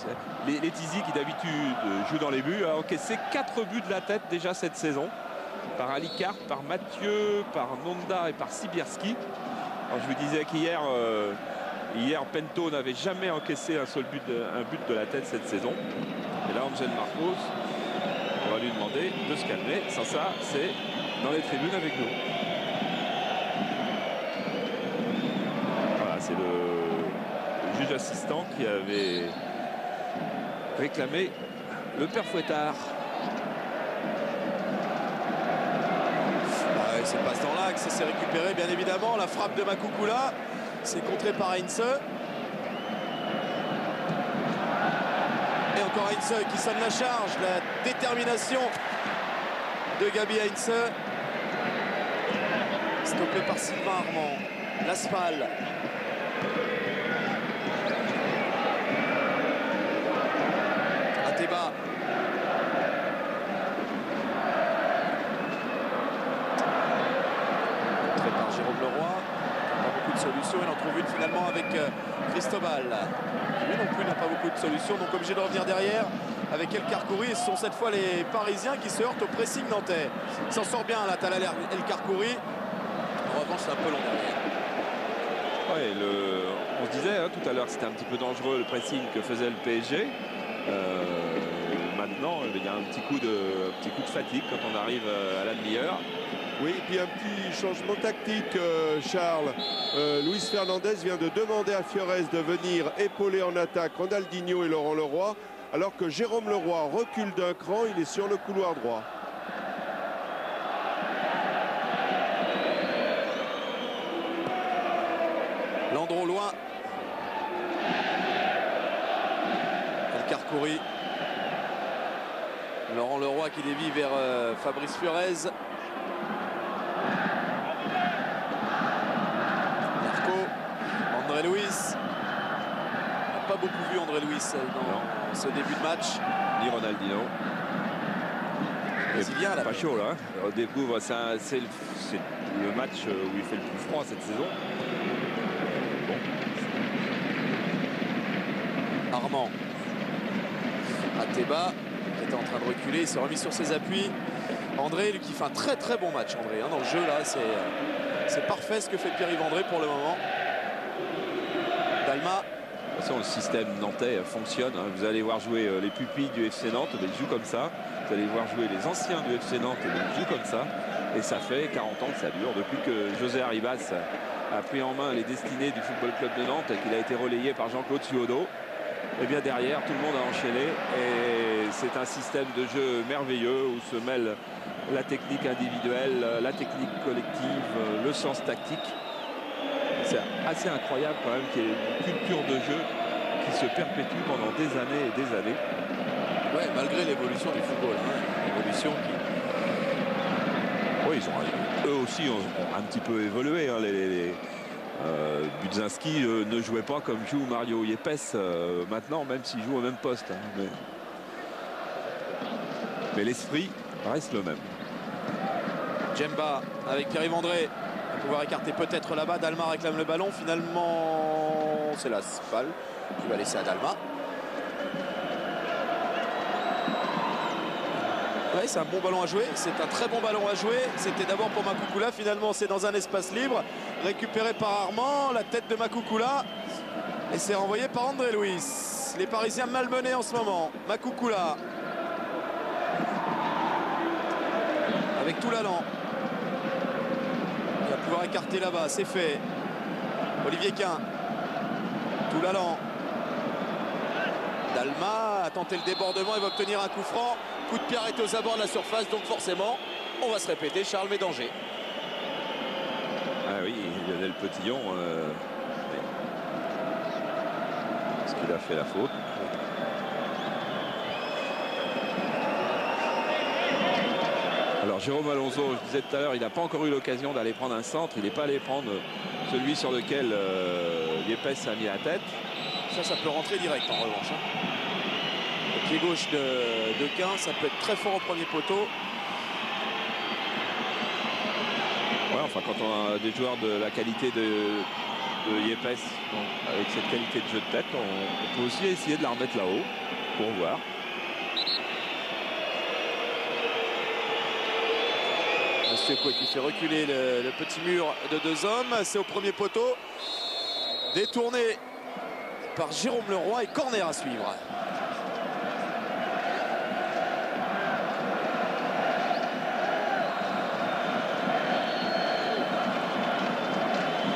[SPEAKER 1] Les Tizi qui d'habitude jouent dans les buts a encaissé 4 buts de la tête déjà cette saison. Par Alicart, par Mathieu, par Nonda et par Sibierski. Alors je vous disais qu'hier Pento n'avait jamais encaissé un but de la tête cette saison. Et là Angel Marcos, on va lui demander de se calmer. Sans ça, c'est dans les tribunes avec nous. Voilà, c'est le juge assistant qui avait réclamé le père Fouettard.
[SPEAKER 2] C'est passe dans l'axe, c'est récupéré bien évidemment. La frappe de Makoukoula, c'est contré par Heinze. Et encore Heinze qui sonne la charge. La détermination de Gabi Heinze. Stoppé par Sylvain Armand. L'Aspal. Ateba. Jérôme Leroy, pas beaucoup de solutions, il en trouve une finalement avec Cristobal. Lui non plus n'a pas beaucoup de solutions, donc obligé de revenir derrière avec El Karkouri. Et ce sont cette fois les Parisiens qui se heurtent au pressing nantais. Il s'en sort bien là, Talal El Karkouri. En revanche, c'est un peu long derrière.
[SPEAKER 1] Ouais, on se disait hein, tout à l'heure que c'était un petit peu dangereux le pressing que faisait le PSG. Maintenant, il y a un petit coup de fatigue quand on arrive à la demi-heure.
[SPEAKER 3] Oui, et puis un petit changement tactique, Charles. Luis Fernandez vient de demander à Fiorez de venir épauler en attaque Ronaldinho et Laurent Leroy, alors que Jérôme Leroy recule d'un cran, il est sur le couloir droit.
[SPEAKER 2] Landreau loin. El Karkouri. Laurent Leroy qui dévie vers Fabrice Fiorez. André Luis. On n'a pas beaucoup vu André Luis dans ce début de match.
[SPEAKER 1] Ni Ronaldinho.
[SPEAKER 2] Brésilien, là.
[SPEAKER 1] Pas chaud là. On découvre, c'est le match où il fait le plus froid cette saison.
[SPEAKER 2] Bon. Armand. Ateba qui était en train de reculer, il s'est remis sur ses appuis. André, lui qui fait un très bon match, André. Hein, dans le jeu là, c'est parfait ce que fait Pierre-Yves André pour le moment. Dalma.
[SPEAKER 1] De toute façon, le système nantais fonctionne. Hein. Vous allez voir jouer les pupilles du FC Nantes, ils jouent comme ça. Vous allez voir jouer les anciens du FC Nantes, ils jouent comme ça. Et ça fait 40 ans que ça dure. Depuis que José Arribas a pris en main les destinées du Football Club de Nantes et qu'il a été relayé par Jean-Claude Suodo. Et bien derrière, tout le monde a enchaîné. Et c'est un système de jeu merveilleux où se mêle la technique individuelle, la technique collective, le sens tactique. C'est assez incroyable quand même qu'il y ait une culture de jeu qui se perpétue pendant des années et des années.
[SPEAKER 2] Ouais, malgré l'évolution du football. Hein, l'évolution qui...
[SPEAKER 1] Oui, eux aussi ont un petit peu évolué. Hein, Budzinski ne jouait pas comme joue Mario Yepes maintenant, même s'il joue au même poste. Hein, mais l'esprit reste le même.
[SPEAKER 2] Djemba avec Pierre-Yves André. On va pouvoir écarter peut-être là-bas. Dalma réclame le ballon. Finalement, c'est la Spal qui va laisser à Dalma. Ouais, c'est un bon ballon à jouer. C'est un très bon ballon à jouer. C'était d'abord pour Makoukoula. Finalement, c'est dans un espace libre. Récupéré par Armand. La tête de Makoukoula. Et c'est renvoyé par André Luis. Les Parisiens malmenés en ce moment. Makoukoula. Avec Toulalan. Il va pouvoir écarter là-bas. C'est fait. Olivier Quin. Toulalan. Dalma a tenté le débordement. Il va obtenir un coup franc. Coup de pied arrêté aux abords de la surface. Donc forcément, on va se répéter. Charles met danger.
[SPEAKER 1] Lionel Petillon. Est-ce qu'il a fait la faute? Alors Jérôme Alonso, je disais tout à l'heure, il n'a pas encore eu l'occasion d'aller prendre un centre. Il n'est pas allé prendre celui sur lequel Yepes a mis la tête.
[SPEAKER 2] Ça peut rentrer direct en revanche. Le pied gauche de Quin, ça peut être très fort au premier poteau.
[SPEAKER 1] Ouais, enfin quand on a des joueurs de la qualité de Yepes, donc, avec cette qualité de jeu de tête, on peut aussi essayer de la remettre là-haut pour voir.
[SPEAKER 2] Monsieur Coué qui fait reculer le petit mur de 2 hommes. C'est au premier poteau. Détourné par Jérôme Leroy et corner à suivre.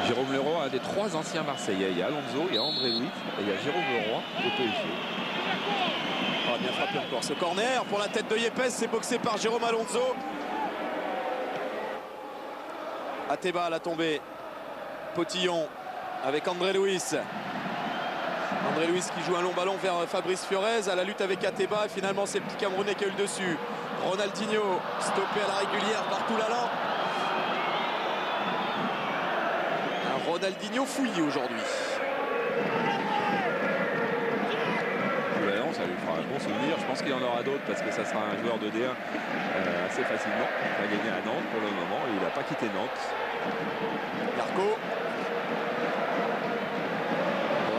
[SPEAKER 1] Jérôme Leroy, un des 3 anciens Marseillais. Il y a Alonso, il y a André Louis et il y a Jérôme Leroy au PSG.
[SPEAKER 2] On va bien frapper encore ce corner pour la tête de Yepes. C'est boxé par Jérôme Alonso. Ateba à la tombée. Potillon avec André Luis. André Luis qui joue un long ballon vers Fabrice Fiorez à la lutte avec Ateba. Et finalement, c'est le petit Camerounais qui a eu le dessus. Ronaldinho stoppé à la régulière par Toulalan. Un Ronaldinho fouillé aujourd'hui.
[SPEAKER 1] Ça lui fera un bon souvenir. Je pense qu'il y en aura d'autres parce que ça sera un joueur de D1 assez facilement. Il a gagné à Nantes pour le moment et il n'a pas quitté Nantes.
[SPEAKER 2] Larco.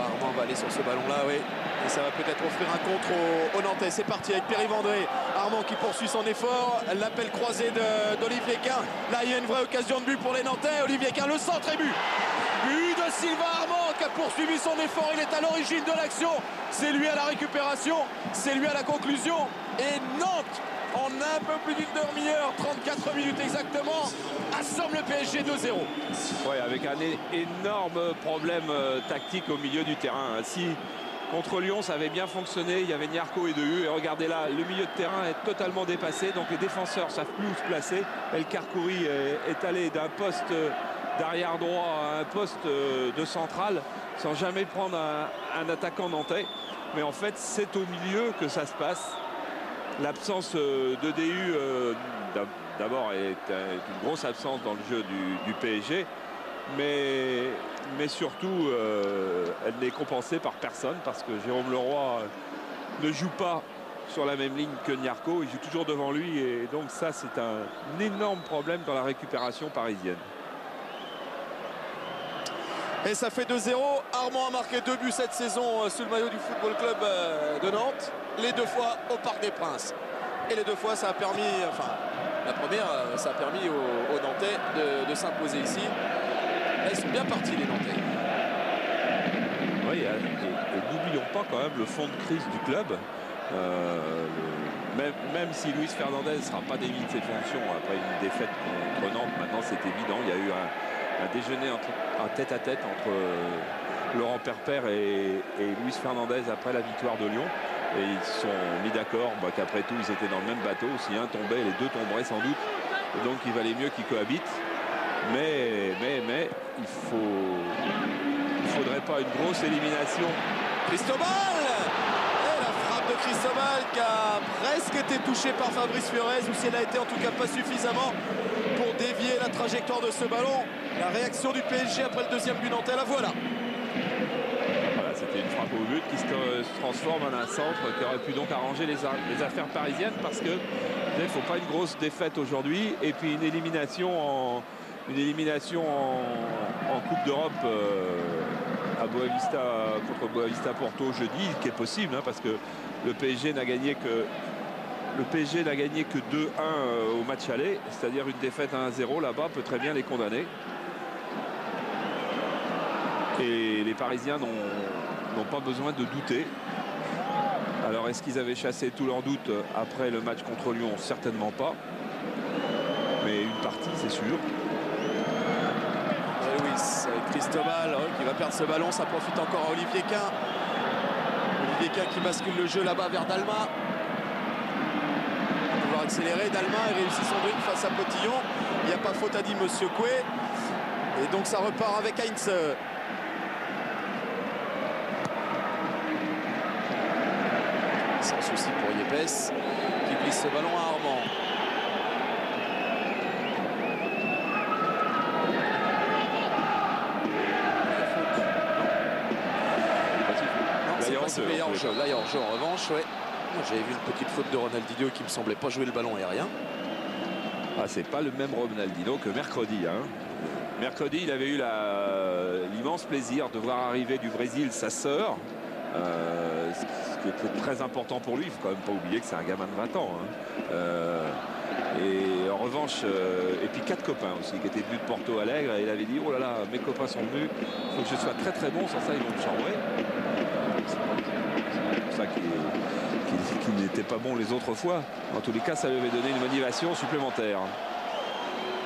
[SPEAKER 2] Armand va aller sur ce ballon-là, oui. Et ça va peut-être offrir un contre au Nantais. C'est parti avec Pierre-Yves-André. Armand qui poursuit son effort. L'appel croisé d'Olivier Quin. Là, il y a une vraie occasion de but pour les Nantais. Olivier Quin, le centre et but. But de Sylvain Armand qui a poursuivi son effort. Il est à l'origine de l'action. C'est lui à la récupération. C'est lui à la conclusion. Et Nantes, en un peu plus d'une demi-heure, 34 minutes exactement, assomme le PSG 2-0.
[SPEAKER 1] Oui, avec un énorme problème tactique au milieu du terrain. Si contre Lyon, ça avait bien fonctionné, il y avait Niarco et Dehu. Et regardez là, le milieu de terrain est totalement dépassé. Donc les défenseurs savent plus où se placer. El Karkouri est allé d'un poste d'arrière droit à un poste de central sans jamais prendre un attaquant nantais. Mais en fait, c'est au milieu que ça se passe. L'absence de DU, d'abord, est une grosse absence dans le jeu du PSG. Mais surtout, elle n'est compensée par personne parce que Jérôme Leroy ne joue pas sur la même ligne que Niarco. Il joue toujours devant lui. Et donc ça, c'est un énorme problème dans la récupération parisienne.
[SPEAKER 2] Et ça fait 2-0. Armand a marqué 2 buts cette saison sous le maillot du Football Club de Nantes. Les 2 fois au Parc des Princes. Et les 2 fois, ça a permis, enfin, la première, ça a permis aux Nantais de s'imposer ici. Là, ils sont bien partis, les Nantais.
[SPEAKER 1] Oui, et n'oublions pas quand même le fond de crise du club. Même si Luis Fernandez ne sera pas démis de ses fonctions après une défaite contre Nantes, maintenant c'est évident. Il y a eu un déjeuner en tête-à-tête entre Laurent Perpère et Luis Fernandez après la victoire de Lyon. Et ils se sont mis d'accord qu'après tout, ils étaient dans le même bateau. Si un tombait, les 2 tomberaient sans doute. Et donc, il valait mieux qu'ils cohabitent. Mais il faudrait pas une grosse élimination.
[SPEAKER 2] Cristobal! Et la frappe de Cristobal qui a presque été touchée par Fabrice Fiorez, ou si elle a été en tout cas pas suffisamment pour dévier la trajectoire de ce ballon. La réaction du PSG après le 2e but nantais, la voilà.
[SPEAKER 1] Voilà, c'était une frappe au but qui se transforme en un centre qui aurait pu donc arranger les affaires parisiennes parce que il ne faut pas une grosse défaite aujourd'hui et puis une élimination en Coupe d'Europe à Boavista contre Boavista Porto jeudi, qui est possible parce que le PSG n'a gagné que 2-1 au match aller, c'est-à-dire une défaite 1-0 là-bas peut très bien les condamner. Et les Parisiens n'ont pas besoin de douter. Alors est-ce qu'ils avaient chassé tous leurs doutes après le match contre Lyon? Certainement pas. Mais une partie, c'est sûr.
[SPEAKER 2] Lewis avec Cristobal qui va perdre ce ballon. Ça profite encore à Olivier Quin. Olivier Quin qui bascule le jeu là-bas vers Dalma. Il va pouvoir accélérer. Dalma réussit son dribble face à Potillon. Il n'y a pas faute, a dit Monsieur Coué. Et donc ça repart avec Heinz. Sans souci pour Yepes qui glisse ce ballon à Armand. Là, il y a hors-jeu en revanche, ouais. J'avais vu une petite faute de Ronaldinho qui me semblait pas jouer le ballon aérien.
[SPEAKER 1] Ah, c'est pas le même Ronaldinho que mercredi. Hein. Mercredi, il avait eu l'immense plaisir de voir arriver du Brésil sa sœur. Ce qui était très important pour lui. Il ne faut quand même pas oublier que c'est un gamin de 20 ans. Hein. Et en revanche, et puis 4 copains aussi qui étaient venus de Porto Alegre. Et il avait dit, oh là là, mes copains sont venus, il faut que je sois très très bon, sans ça ils vont me chambrer. C'est pour ça qu'il n'était pas bon les autres fois. En tous les cas, ça lui avait donné une motivation supplémentaire.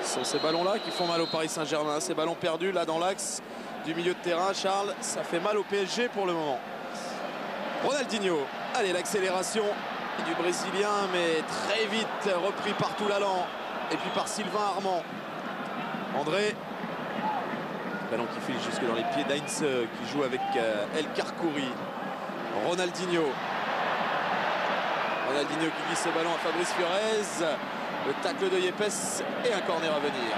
[SPEAKER 2] Ce sont ces ballons-là qui font mal au Paris Saint-Germain. Ces ballons perdus là dans l'axe du milieu de terrain. Charles, ça fait mal au PSG pour le moment. Ronaldinho, allez, l'accélération du Brésilien, mais très vite repris par Toulalan et puis par Sylvain Armand. André, ballon qui file jusque dans les pieds d'Heinz qui joue avec El Karkouri. Ronaldinho qui glisse ce ballon à Fabrice Fiorez. Le tacle de Yepes et un corner à venir.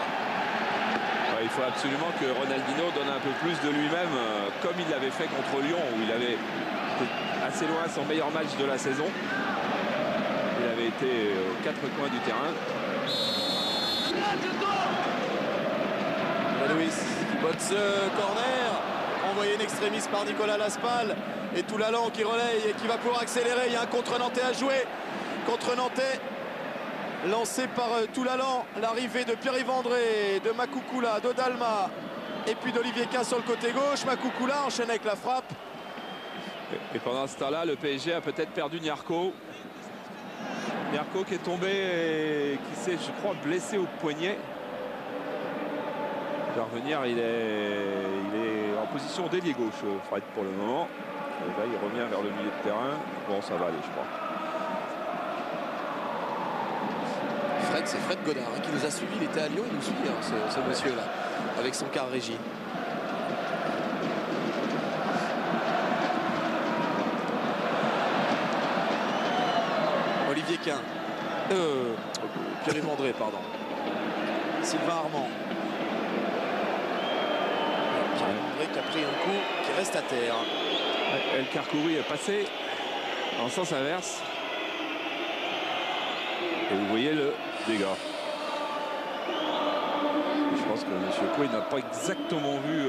[SPEAKER 1] Ouais, il faut absolument que Ronaldinho donne un peu plus de lui-même, comme il l'avait fait contre Lyon, où il avait été assez loin son meilleur match de la saison. Il avait été aux 4 coins du terrain.
[SPEAKER 2] Luis qui botte ce corner, envoyé in extremis par Nicolas Laspal. Et Toulalan qui relaye et qui va pouvoir accélérer. Il y a un contre Nantais à jouer. Contre Nantais lancé par Toulalan. L'arrivée de Pierre-Yves André, de Makoukoula, de Dalma et puis d'Olivier Quin sur le côté gauche. Makoukoula enchaîne avec la frappe.
[SPEAKER 1] Et pendant ce temps-là, le PSG a peut-être perdu Nyarko. Nyarko qui est tombé et qui s'est, je crois, blessé au poignet. Il va revenir, il est en position d'ailier gauche, Fred, pour le moment. Et là, il revient vers le milieu de terrain. Bon, ça va aller, je crois.
[SPEAKER 2] Fred, c'est Fred Godard hein, qui nous a suivis. Il était à Lyon, il nous suit, hein, ce monsieur-là, avec son car régie. Olivier Quin. Pierre-Yves André, pardon. Sylvain Armand. Pierre-Yves André qui a pris un coup, qui reste à terre.
[SPEAKER 1] El Karkouri est passé en sens inverse. Et vous voyez le dégât. Je pense que M. Coué n'a pas exactement vu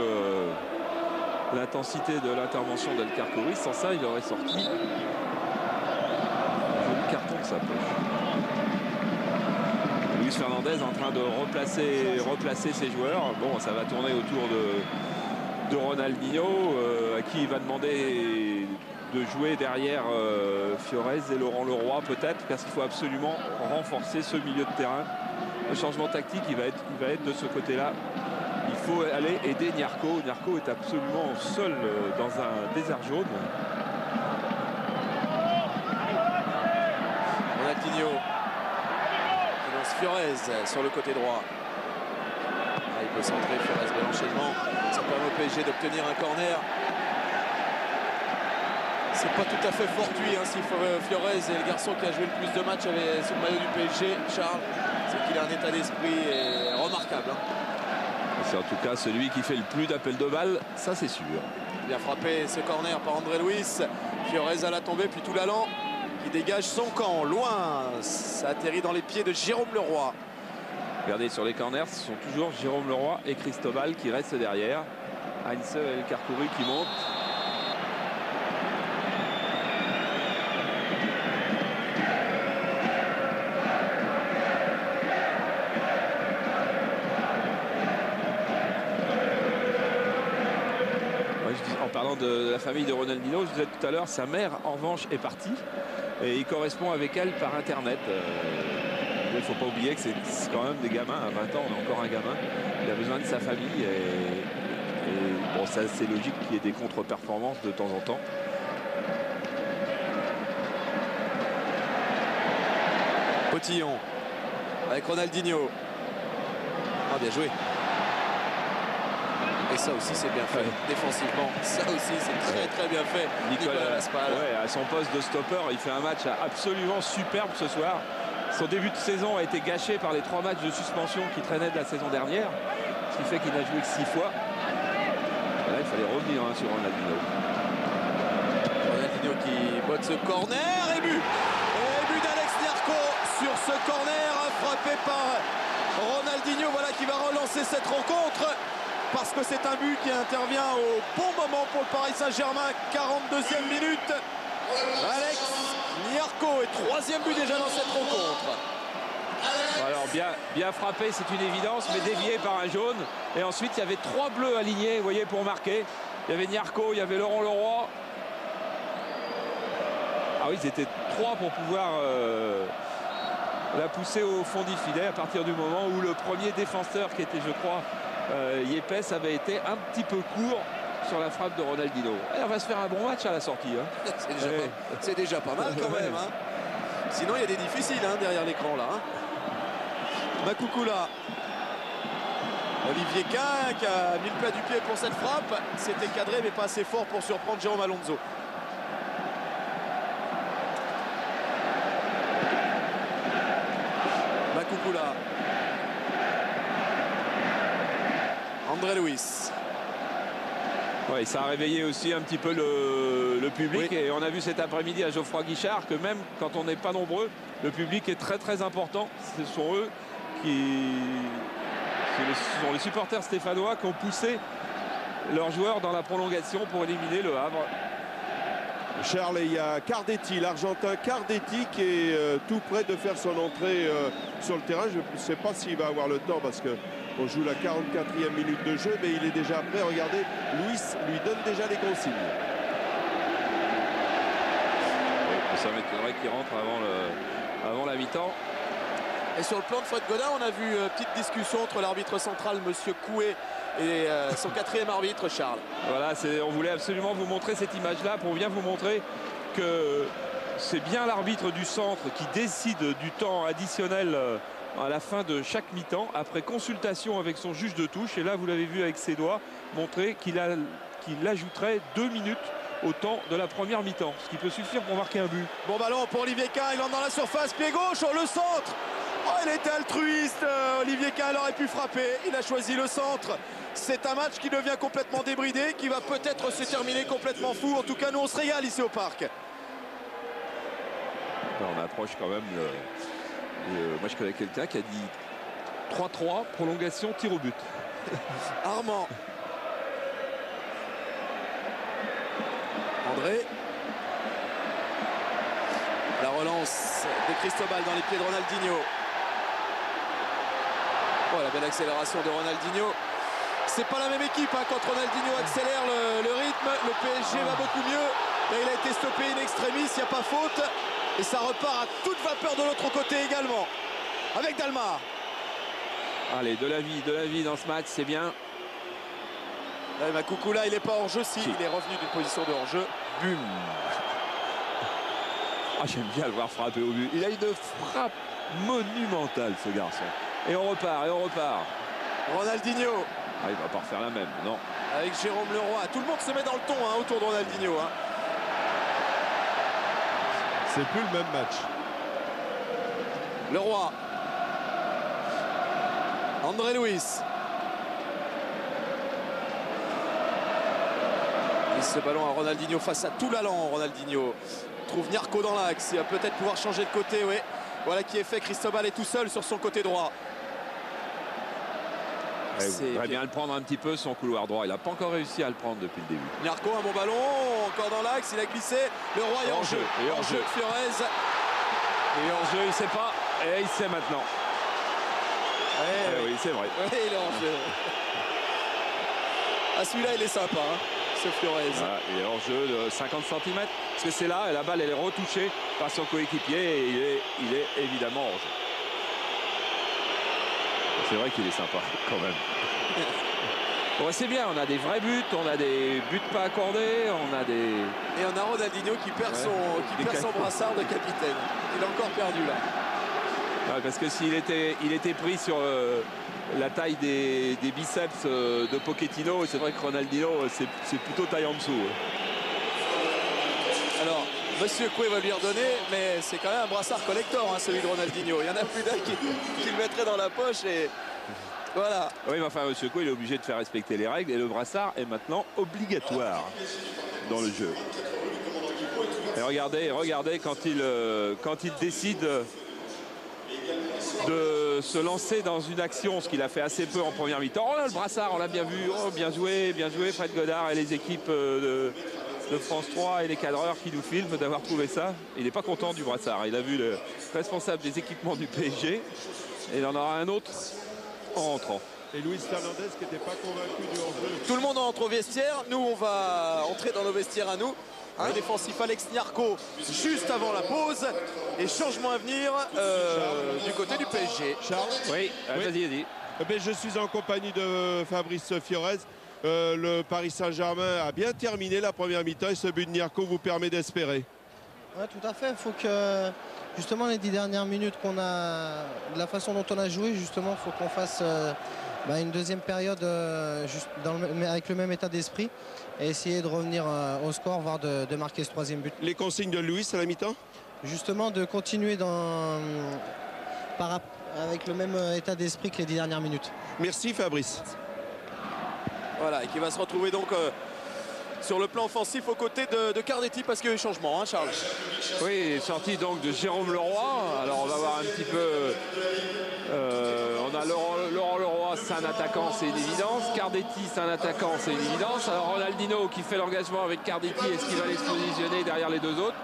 [SPEAKER 1] l'intensité de l'intervention d'El Karkouri. Sans ça, il aurait sorti un carton de sa poche. Luis Fernandez en train de replacer ses joueurs. Bon, ça va tourner autour de Ronaldinho, à qui il va demander de jouer derrière Fiorez et Laurent Leroy peut-être, parce qu'il faut absolument renforcer ce milieu de terrain. Le changement tactique, il va être de ce côté-là. Il faut aller aider Nyarko. Nyarko est absolument seul dans un désert jaune.
[SPEAKER 2] Ronaldinho qui lance Fiorez sur le côté droit. Ah, il peut centrer Fiorez, bel enchaînement. Ça permet au PSG d'obtenir un corner. C'est pas tout à fait fortuit hein, si Fiorez est le garçon qui a joué le plus de matchs sous le maillot du PSG, Charles. C'est qu'il a un état d'esprit remarquable. Hein.
[SPEAKER 1] C'est en tout cas celui qui fait le plus d'appels de balles, ça c'est sûr.
[SPEAKER 2] Il a frappé ce corner par André Luis. Fiorez à la tombée, puis Toulalan qui dégage son camp. Loin, ça atterrit dans les pieds de Jérôme Leroy.
[SPEAKER 1] Regardez, sur les corners, ce sont toujours Jérôme Leroy et Cristobal qui restent derrière. Heinz et El Karkouri qui montent. En parlant de la famille de Ronaldinho, je disais tout à l'heure, sa mère en revanche est partie et il correspond avec elle par internet. Il ne faut pas oublier que c'est quand même des gamins. À 20 ans, on est encore un gamin. Il a besoin de sa famille et bon, ça c'est logique qu'il y ait des contre-performances de temps en temps.
[SPEAKER 2] Potillon avec Ronaldinho. Ah, bien joué. Et ça aussi, c'est bien fait, défensivement. Ça aussi, c'est très bien fait. Nicolas Laspal.
[SPEAKER 1] Ouais, à son poste de stopper, il fait un match absolument superbe ce soir. Son début de saison a été gâché par les 3 matchs de suspension qui traînaient de la saison dernière. Ce qui fait qu'il n'a joué que 6 fois. Et là, il fallait revenir sur Ronaldinho.
[SPEAKER 2] Ronaldinho qui botte ce corner et but. Et but d'Alex Nyarko sur ce corner frappé par Ronaldinho. Voilà qui va relancer cette rencontre. Parce que c'est un but qui intervient au bon moment pour le Paris Saint-Germain. 42e minute. Alex Nyarko est 3e but déjà dans cette rencontre.
[SPEAKER 1] Alors bien frappé, c'est une évidence, mais dévié par un jaune. Et ensuite, il y avait 3 bleus alignés, vous voyez, pour marquer. Il y avait Nyarko, il y avait Laurent Leroy. Ah oui, ils étaient 3 pour pouvoir la pousser au fond du filet à partir du moment où le premier défenseur, qui était, je crois, Yepes, avait été un petit peu court sur la frappe de Ronaldinho. Et on va se faire un bon match à la sortie. Hein.
[SPEAKER 2] C'est déjà pas mal quand même. Hein. Sinon, il y a des difficiles derrière l'écran là. Makoukoula. Olivier Kahn qui a mis le plat du pied pour cette frappe. C'était cadré mais pas assez fort pour surprendre Jérôme Alonso. Makoukoula. André Luis.
[SPEAKER 1] Ouais, ça a réveillé aussi un petit peu le public. Oui. Et on a vu cet après-midi à Geoffroy Guichard que même quand on n'est pas nombreux, le public est très important. Ce sont eux ce sont les supporters stéphanois qui ont poussé leurs joueurs dans la prolongation pour éliminer le Havre.
[SPEAKER 3] Charles, il y a Cardetti, l'Argentin Cardetti qui est tout près de faire son entrée sur le terrain. Je ne sais pas s'il va avoir le temps parce qu'on joue la 44e minute de jeu, mais il est déjà prêt. Regardez, Luis lui donne déjà les consignes.
[SPEAKER 1] Oui, ça m'étonnerait qu'il rentre avant la mi-temps.
[SPEAKER 2] Et sur le plan de Fred Godin, on a vu une petite discussion entre l'arbitre central, monsieur Coué, et son 4e arbitre, Charles.
[SPEAKER 1] Voilà, on voulait absolument vous montrer cette image-là pour bien vous montrer que c'est bien l'arbitre du centre qui décide du temps additionnel à la fin de chaque mi-temps, après consultation avec son juge de touche. Et là, vous l'avez vu avec ses doigts, montrer qu'il ajouterait 2 minutes au temps de la première mi-temps, ce qui peut suffire pour marquer un but.
[SPEAKER 2] Bon ballon pour Olivier Kahn, il entre dans la surface, pied gauche, le centre. Oh, il était altruiste, Olivier Kahn aurait pu frapper, il a choisi le centre. C'est un match qui devient complètement débridé, qui va peut-être se terminer complètement fou. En tout cas, nous on se régale ici au parc.
[SPEAKER 1] On approche quand même moi je connais quelqu'un qui a dit 3-3, prolongation, tir au but.
[SPEAKER 2] Armand. André. La relance de Cristobal dans les pieds de Ronaldinho. Oh, la belle accélération de Ronaldinho. C'est pas la même équipe quand Ronaldinho accélère le rythme. Le PSG va beaucoup mieux. Là, il a été stoppé in extremis, il n'y a pas faute. Et ça repart à toute vapeur de l'autre côté également. Avec Dalmar.
[SPEAKER 1] Allez, de la vie dans ce match, c'est bien.
[SPEAKER 2] Là, Makoukoula, il n'est pas hors jeu. Si, il est revenu d'une position de hors jeu.
[SPEAKER 1] Bum. Ah, j'aime bien le voir frapper au but. Il a une frappe monumentale, ce garçon. Et on repart.
[SPEAKER 2] Ronaldinho.
[SPEAKER 1] Ah, il va pas refaire la même, non.
[SPEAKER 2] Avec Jérôme Leroy. Tout le monde se met dans le ton autour de Ronaldinho.
[SPEAKER 3] C'est plus le même match.
[SPEAKER 2] Leroy. André Luis. Et ce ballon à Ronaldinho face à tout l'allant. Ronaldinho trouve Nyarko dans l'axe. Il va peut-être pouvoir changer de côté. Oui. Voilà qui est fait. Cristobal est tout seul sur son côté droit.
[SPEAKER 1] Il devrait bien le prendre un petit peu son couloir droit. Il n'a pas encore réussi à le prendre depuis le début.
[SPEAKER 2] Nyarko, un bon ballon. Encore dans l'axe. Il a glissé. Leroy est en jeu. En jeu de Flores.
[SPEAKER 1] Et en jeu, il ne sait pas. Et il sait maintenant. Oui, c'est vrai.
[SPEAKER 2] Oui, il est en jeu. Ah, celui-là, il est sympa, ce Flores.
[SPEAKER 1] Voilà, il est hors jeu de 50 cm. Parce que c'est là, et la balle, elle est retouchée par son coéquipier. Et il est évidemment hors jeu. C'est vrai qu'il est sympa, quand même. Bon, c'est bien, on a des vrais buts, on a des buts pas accordés, on a des...
[SPEAKER 2] Et on a Ronaldinho qui perd son brassard de capitaine. Il a encore perdu, là.
[SPEAKER 1] Ouais, parce que s'il était pris sur la taille des biceps de Pochettino, c'est vrai que Ronaldinho, c'est plutôt taille en dessous.
[SPEAKER 2] Alors, Monsieur Coué va lui redonner, mais c'est quand même un brassard collector, hein, celui de Ronaldinho. Il y en a plus d'un qui le mettrait dans la poche et voilà.
[SPEAKER 1] Oui, mais enfin, Monsieur Coué, il est obligé de faire respecter les règles et le brassard est maintenant obligatoire dans le jeu. Et regardez quand il décide de se lancer dans une action, ce qu'il a fait assez peu en première mi-temps. Oh là, le brassard, on l'a bien vu. Oh, bien joué, Fred Godard et les équipes de France 3 et les cadreurs qui nous filment d'avoir trouvé ça. Il n'est pas content du brassard. Il a vu le responsable des équipements du PSG et il en aura un autre en rentrant.
[SPEAKER 3] Et Luis Fernandez qui n'était pas convaincu du hors-jeu.
[SPEAKER 2] Tout le monde entre au vestiaire. Nous, on va entrer dans nos vestiaires à nous. Un défensif Alex Niarco juste avant la pause. Et changement à venir du côté du PSG.
[SPEAKER 3] Charles?
[SPEAKER 1] Oui, vas-y.
[SPEAKER 3] Je suis en compagnie de Fabrice Fiorez. Le Paris Saint-Germain a bien terminé la première mi-temps et ce but de Niarco vous permet d'espérer.
[SPEAKER 4] Oui, tout à fait. Il faut que, justement, les 10 dernières minutes qu'on a, de la façon dont on a joué, justement, il faut qu'on fasse une deuxième période avec le même état d'esprit et essayer de revenir au score, voire de marquer ce troisième but.
[SPEAKER 3] Les consignes de Luis à la mi-temps?
[SPEAKER 4] Justement, de continuer avec le même état d'esprit que les 10 dernières minutes.
[SPEAKER 3] Merci Fabrice.
[SPEAKER 2] Voilà, et qui va se retrouver donc sur le plan offensif aux côtés de Cardetti parce qu'il y a eu changement, hein, Charles?
[SPEAKER 1] Oui, sortie donc de Jérôme Leroy. Alors on va voir un petit peu. On a Laurent Leroy, c'est un attaquant, c'est une évidence. Cardetti, c'est un attaquant, c'est une évidence. Alors Ronaldinho qui fait l'engagement avec Cardetti, est-ce qu'il va aller se positionner derrière les deux autres?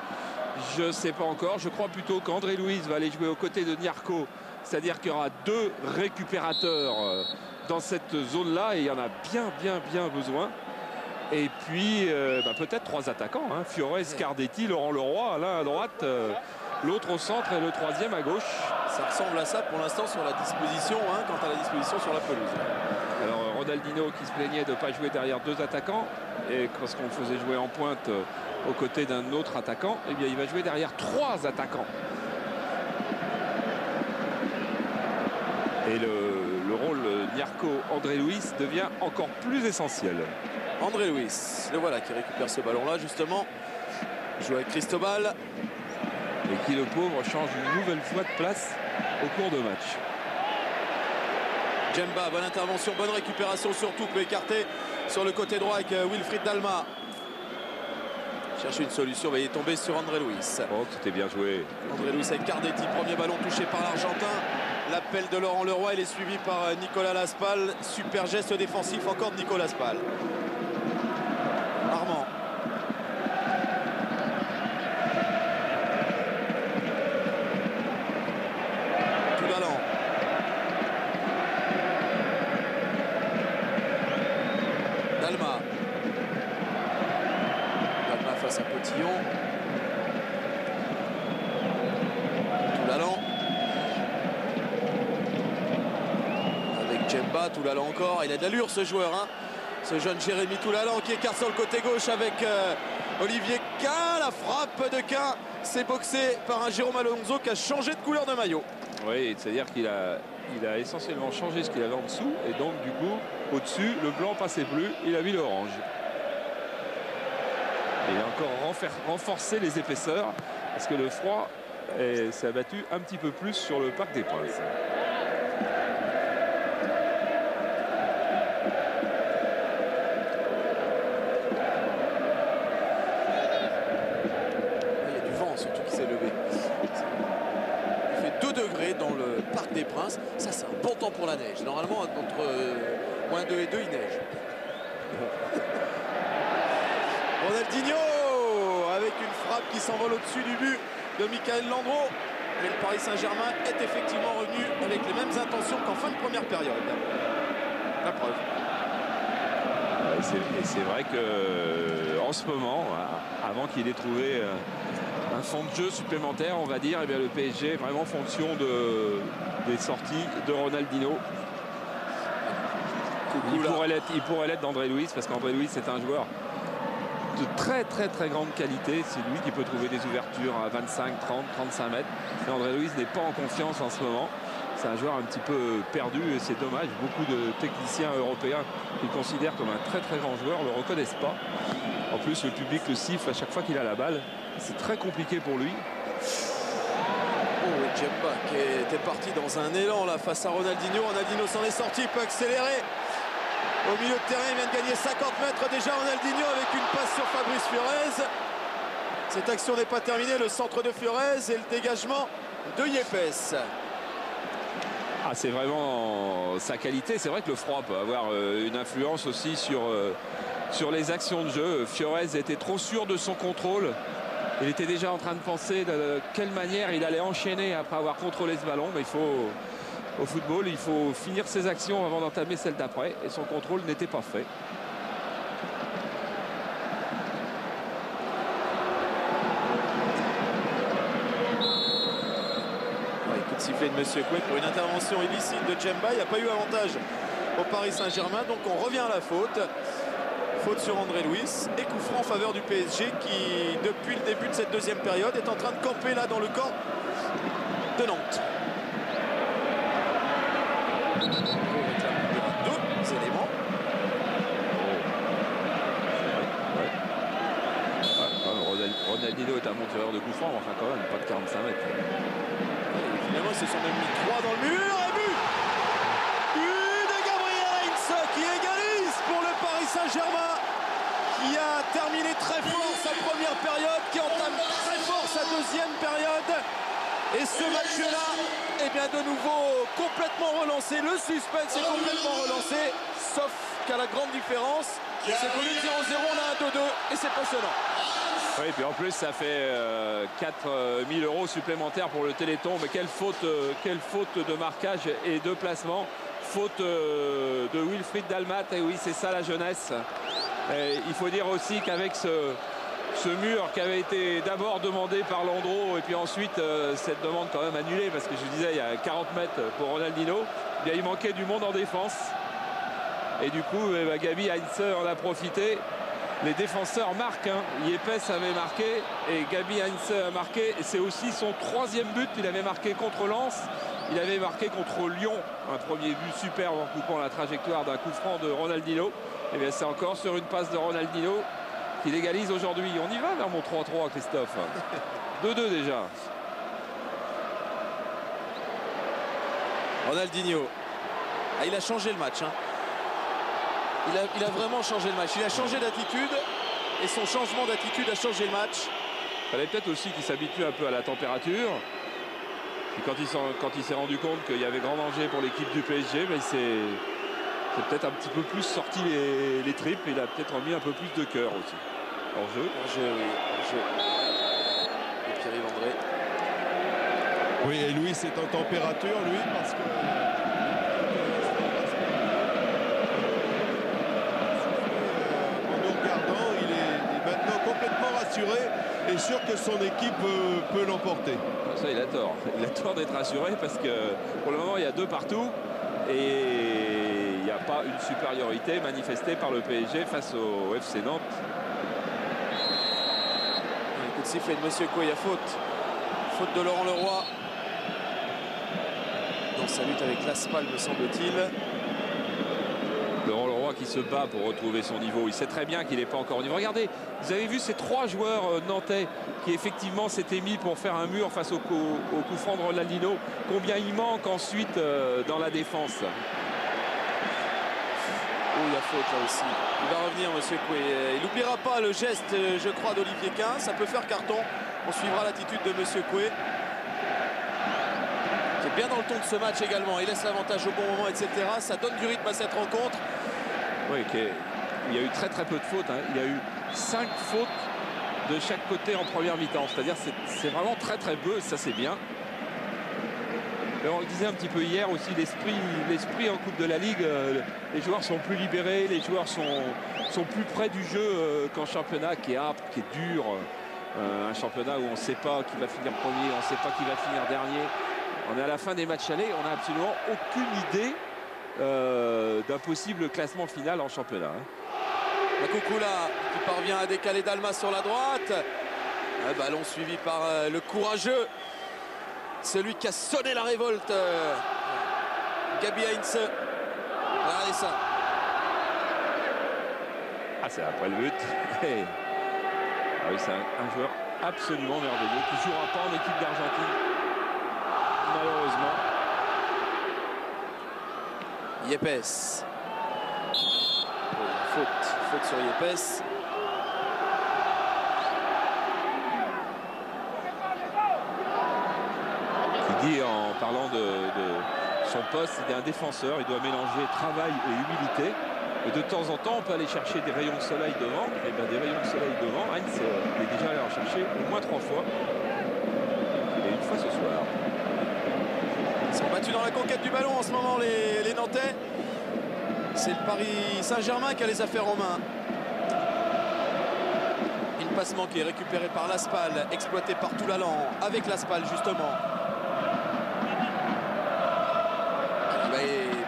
[SPEAKER 1] Je ne sais pas encore. Je crois plutôt qu'André Luiz va aller jouer aux côtés de Niarco. C'est-à-dire qu'il y aura deux récupérateurs dans cette zone-là et il y en a bien besoin. Et puis peut-être trois attaquants, hein. Fiorez, Cardetti, Laurent Leroy, l'un à droite, l'autre au centre et le troisième à gauche.
[SPEAKER 2] Ça ressemble à ça pour l'instant sur la disposition, hein, quant à la disposition sur la pelouse.
[SPEAKER 1] Alors Ronaldinho qui se plaignait de ne pas jouer derrière deux attaquants et parce qu'on le faisait jouer en pointe aux côtés d'un autre attaquant, eh bien il va jouer derrière trois attaquants. Et le rôle Niarco André Luiz devient encore plus essentiel.
[SPEAKER 2] André Luiz, le voilà qui récupère ce ballon-là justement. Il joue avec Cristobal.
[SPEAKER 1] Et qui, le pauvre, change une nouvelle fois de place au cours de match.
[SPEAKER 2] Djemba, bonne intervention, bonne récupération surtout, peut écarter sur le côté droit avec Wilfried Dalma. Chercher une solution, mais il est tombé sur André Luiz.
[SPEAKER 1] Oh, c'était bien joué.
[SPEAKER 2] André Luiz avec Cardetti, premier ballon touché par l'Argentin. L'appel de Laurent Leroy, il est suivi par Nicolas Laspal. Super geste défensif encore de Nicolas Laspal. Armand. Toulalan. Dalma. Dalma face à Potillon. Toulalan. Avec Djemba, Toulalan encore. Il a de l'allure ce joueur, hein. Ce jeune Jérémy Toulalan qui écarte sur le côté gauche avec Olivier Kahn. La frappe de Kahn, c'est boxé par un Jérôme Alonso qui a changé de couleur de maillot.
[SPEAKER 1] Oui, c'est-à-dire qu'il a essentiellement changé ce qu'il avait en dessous. Et donc, du coup, au-dessus, le blanc passait plus. Il a mis l'orange. Et il a encore renforcé les épaisseurs parce que le froid s'est abattu un petit peu plus sur le Parc des Princes.
[SPEAKER 2] Des Princes, ça c'est un bon temps pour la neige. Normalement entre moins 2 et 2 il neige. Ronaldinho avec une frappe qui s'envole au-dessus du but de Michael Landreau. Et le Paris Saint-Germain est effectivement revenu avec les mêmes intentions qu'en fin de première période. La preuve.
[SPEAKER 1] Et c'est vrai que en ce moment, avant qu'il ait trouvé un fond de jeu supplémentaire, on va dire, eh bien, le PSG est vraiment en fonction des sorties de Ronaldinho. Il pourrait l'être d'André Luiz, parce qu'André Luiz c'est un joueur de très grande qualité. C'est lui qui peut trouver des ouvertures à 25, 30, 35 mètres. Et André Luiz n'est pas en confiance en ce moment. C'est un joueur un petit peu perdu et c'est dommage. Beaucoup de techniciens européens qui le considèrent comme un très grand joueur ne le reconnaissent pas. En plus, le public le siffle à chaque fois qu'il a la balle. C'est très compliqué pour lui.
[SPEAKER 2] Oh, et Djemba qui était parti dans un élan là face à Ronaldinho. Ronaldinho s'en est sorti, il peut accélérer. Au milieu de terrain, il vient de gagner 50 mètres déjà Ronaldinho avec une passe sur Fabrice Fiorez. Cette action n'est pas terminée. Le centre de Fiorez et le dégagement de Yepes.
[SPEAKER 1] Ah, c'est vraiment sa qualité. C'est vrai que le froid peut avoir une influence aussi sur les actions de jeu. Fiorez était trop sûr de son contrôle. Il était déjà en train de penser de quelle manière il allait enchaîner après avoir contrôlé ce ballon. Mais il faut, au football, il faut finir ses actions avant d'entamer celle d'après. Et son contrôle n'était pas fait.
[SPEAKER 2] Coup de sifflet de Monsieur Coué pour une intervention illicite de Djemba. Il n'y a pas eu avantage au Paris Saint-Germain. Donc on revient à la faute. Faute sur André Luiz et coup franc en faveur du PSG qui, depuis le début de cette deuxième période, est en train de camper là dans le camp de Nantes. On réclame deux éléments.
[SPEAKER 1] Ronaldinho est un monteur de coup franc, enfin quand même pas de 45 mètres.
[SPEAKER 2] Et finalement, ils se sont même mis 3 dans le mur et but de Gabriel Heinz qui égalise pour le Paris Saint-Germain, qui a terminé très fort sa première période, qui entame très fort sa deuxième période. Et ce match-là, eh bien de nouveau complètement relancé. Le suspense est complètement relancé, sauf qu'à la grande différence, c'est qu'au lieu de 0-0, on a un 2-2 et c'est passionnant.
[SPEAKER 1] Oui, puis en plus, ça fait 4 000 € supplémentaires pour le Téléthon. Mais quelle faute de marquage et de placement. Faute de Wilfried Dalmat. Et oui, c'est ça la jeunesse. Et il faut dire aussi qu'avec ce mur qui avait été d'abord demandé par Landreau et puis ensuite cette demande quand même annulée parce que je disais il y a 40 mètres pour Ronaldinho, eh bien, il manquait du monde en défense. Et du coup, Gabi Heinze en a profité. Les défenseurs marquent, hein. Yepes avait marqué et Gabi Heinze a marqué. C'est aussi son 3e but. Il avait marqué contre Lens. Il avait marqué contre Lyon. Un premier but superbe en coupant la trajectoire d'un coup franc de Ronaldinho. Et bien c'est encore sur une passe de Ronaldinho qu'il égalise aujourd'hui. On y va vers mon 3-3, Christophe. 2-2 déjà.
[SPEAKER 2] Ronaldinho. Ah, il a changé le match, hein. Il a vraiment changé le match. Il a changé d'attitude et son changement d'attitude a changé le match.
[SPEAKER 1] Il fallait peut-être aussi qu'il s'habitue un peu à la température. Et quand il s'est rendu compte qu'il y avait grand danger pour l'équipe du PSG, ben c'est peut-être un petit peu plus sorti les tripes. Il a peut-être remis un peu plus de cœur aussi. Hors jeu.
[SPEAKER 2] Hors jeu, oui. Hors jeu. Et Pierre-Yves André.
[SPEAKER 3] Oui, et Louis est en température, lui, parce que... rassuré et sûr que son équipe peut l'emporter.
[SPEAKER 1] Ça, il a tort. Il a tort d'être rassuré parce que pour le moment, il y a 2 partout et il n'y a pas une supériorité manifestée par le PSG face au FC Nantes.
[SPEAKER 2] Un coup de sifflet de Monsieur Coué, il y a faute. Faute de Laurent Leroy. Dans sa lutte avec l'Aspal, me semble-t-il.
[SPEAKER 1] Laurent Leroy qui se bat pour retrouver son niveau. Il sait très bien qu'il n'est pas encore au niveau. Regardez, vous avez vu ces 3 joueurs nantais qui effectivement s'étaient mis pour faire un mur face au coup franc de Ronaldinho. Combien il manque ensuite dans la défense.
[SPEAKER 2] Oh, il y a faute là aussi. Il va revenir, Monsieur Coué. Il n'oubliera pas le geste, je crois, d'Olivier Quin. Ça peut faire carton. On suivra l'attitude de Monsieur Coué. Qui est bien dans le ton de ce match également. Il laisse l'avantage au bon moment, etc. Ça donne du rythme à cette rencontre.
[SPEAKER 1] Oui, il y a eu très peu de fautes, hein. Il y a eu 5 fautes de chaque côté en première mi-temps. C'est-à-dire c'est vraiment très bleu, ça c'est bien. Et on le disait un petit peu hier aussi, l'esprit en Coupe de la Ligue, les joueurs sont plus libérés, les joueurs sont plus près du jeu qu'en championnat qui est âpre, qui est dur. Un championnat où on ne sait pas qui va finir premier, on ne sait pas qui va finir dernier. On est à la fin des matchs allés, on n'a absolument aucune idée d'un possible classement final en championnat. Hein.
[SPEAKER 2] Makukula qui parvient à décaler Dalma sur la droite. Un ballon suivi par le courageux, celui qui a sonné la révolte, Gabi Heinze. Regardez ça.
[SPEAKER 1] Ah, c'est après le but. Ah oui, c'est un joueur absolument merveilleux qui ne jouera pas en équipe d'Argentine, malheureusement.
[SPEAKER 2] Yepes. Faute sur Yepes.
[SPEAKER 1] Qui dit, en parlant de son poste, il est un défenseur, il doit mélanger travail et humilité. Et de temps en temps, on peut aller chercher des rayons de soleil devant. Et bien des rayons de soleil devant, Heinze est déjà allé en chercher au moins 3 fois. Et une fois ce soir.
[SPEAKER 2] Ils sont battus dans la conquête du ballon en ce moment, les Nantais. C'est le Paris Saint-Germain qui a les affaires en main. Une passe manquée récupérée par Laspal, exploitée par Toulalan, avec Laspal justement. Il va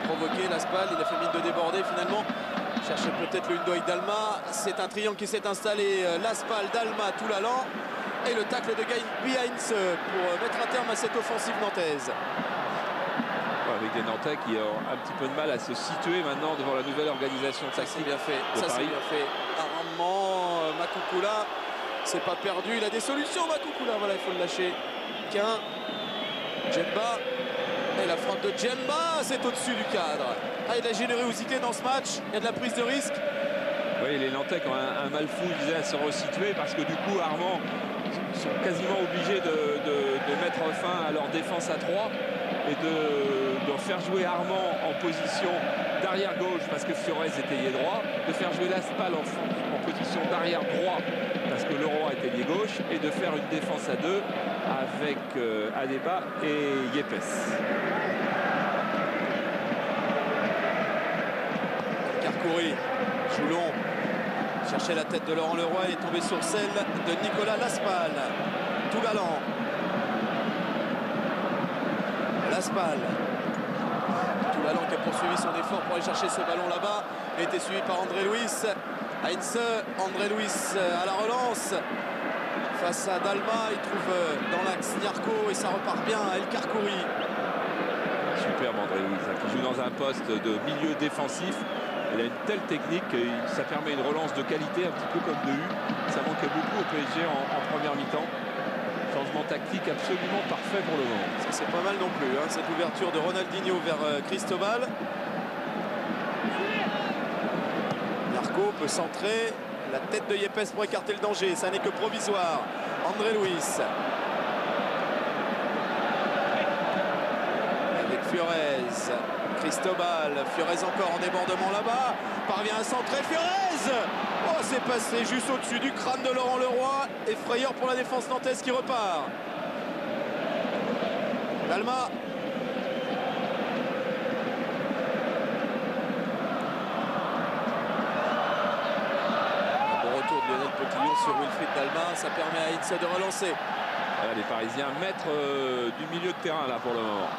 [SPEAKER 2] provoquer Laspal, il a fait mine de déborder finalement. Cherchait peut-être le Ndoye Dalma. C'est un triangle qui s'est installé. Laspal, Dalma, Toulalan. Et le tacle de Gabi Heinze pour mettre un terme à cette offensive nantaise.
[SPEAKER 1] Avec des Nantais qui ont un petit peu de mal à se situer maintenant devant la nouvelle organisation.
[SPEAKER 2] Ça c'est bien fait. Ça c'est bien fait. Armand, Makukula, c'est pas perdu. Il a des solutions, Makukula. Voilà, il faut le lâcher. Qu'un Djemba. Et la frappe de Djemba, c'est au-dessus du cadre. Ah, il y a de la générosité dans ce match. Il y a de la prise de risque.
[SPEAKER 1] Oui, les Nantais qui ont un mal fou, je disais, à se resituer parce que du coup, Armand sont quasiment obligés de mettre fin à leur défense à 3 et de faire jouer Armand en position d'arrière gauche parce que Fiorez était lié droit, de faire jouer Laspal en position d'arrière droit parce que Leroy était lié gauche et de faire une défense à 2 avec Adeba et Yepes.
[SPEAKER 2] Karkouri, Joulon cherchait la tête de Laurent Leroy, il est tombé sur celle de Nicolas Laspal. Toulalan. Laspal. Toulalan qui a poursuivi son effort pour aller chercher ce ballon là-bas. Il a été suivi par André Luis. Heinze, André Luis à la relance. Face à Dalma, il trouve dans l'axe Nyarko et ça repart bien à El Karkouri.
[SPEAKER 1] Superbe André Luis, qui joue dans un poste de milieu défensif. Il a une telle technique que ça permet une relance de qualité, un petit peu comme de U. Ça manquait beaucoup au PSG en première mi-temps. Changement tactique absolument parfait pour le moment.
[SPEAKER 2] Ça c'est pas mal non plus, hein, cette ouverture de Ronaldinho vers Cristobal. Nyarko peut centrer. La tête de Yepes pour écarter le danger. Ça n'est que provisoire. André Luis. Avec Fiorez. Cristobal. Fiorez encore en débordement là-bas. Parvient à centrer. Fiorez. Oh, c'est passé juste au-dessus du crâne de Laurent Leroy. Et frayeur pour la défense nantaise qui repart. Dalma. Lionel Potillon sur Wilfried Dalma, ça permet à Heinze de relancer.
[SPEAKER 1] Voilà, les Parisiens maîtres du milieu de terrain là pour le moment.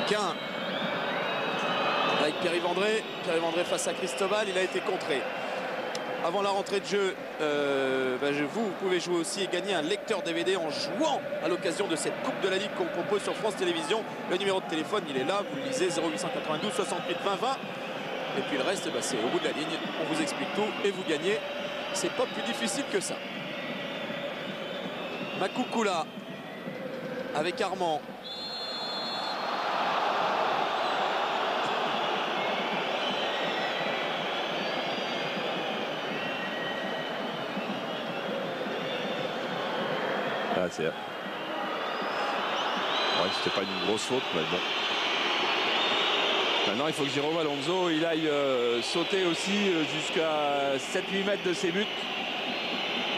[SPEAKER 2] Qu'un avec Pierre-Yves André. Pierre-Yves André face à Cristobal, il a été contré. Avant la rentrée de jeu, vous pouvez jouer aussi et gagner un lecteur DVD en jouant à l'occasion de cette Coupe de la Ligue qu'on propose sur France Télévisions. Le numéro de téléphone, il est là, vous le lisez, 0892 68 20 20. Et puis le reste, c'est au bout de la ligne. On vous explique tout et vous gagnez. C'est pas plus difficile que ça. Makukula avec Armand.
[SPEAKER 1] Ah, c'est... Ouais, c'était pas une grosse faute, mais bon. Maintenant, il faut que Jérôme Alonso il aille sauter aussi jusqu'à 7-8 mètres de ses buts.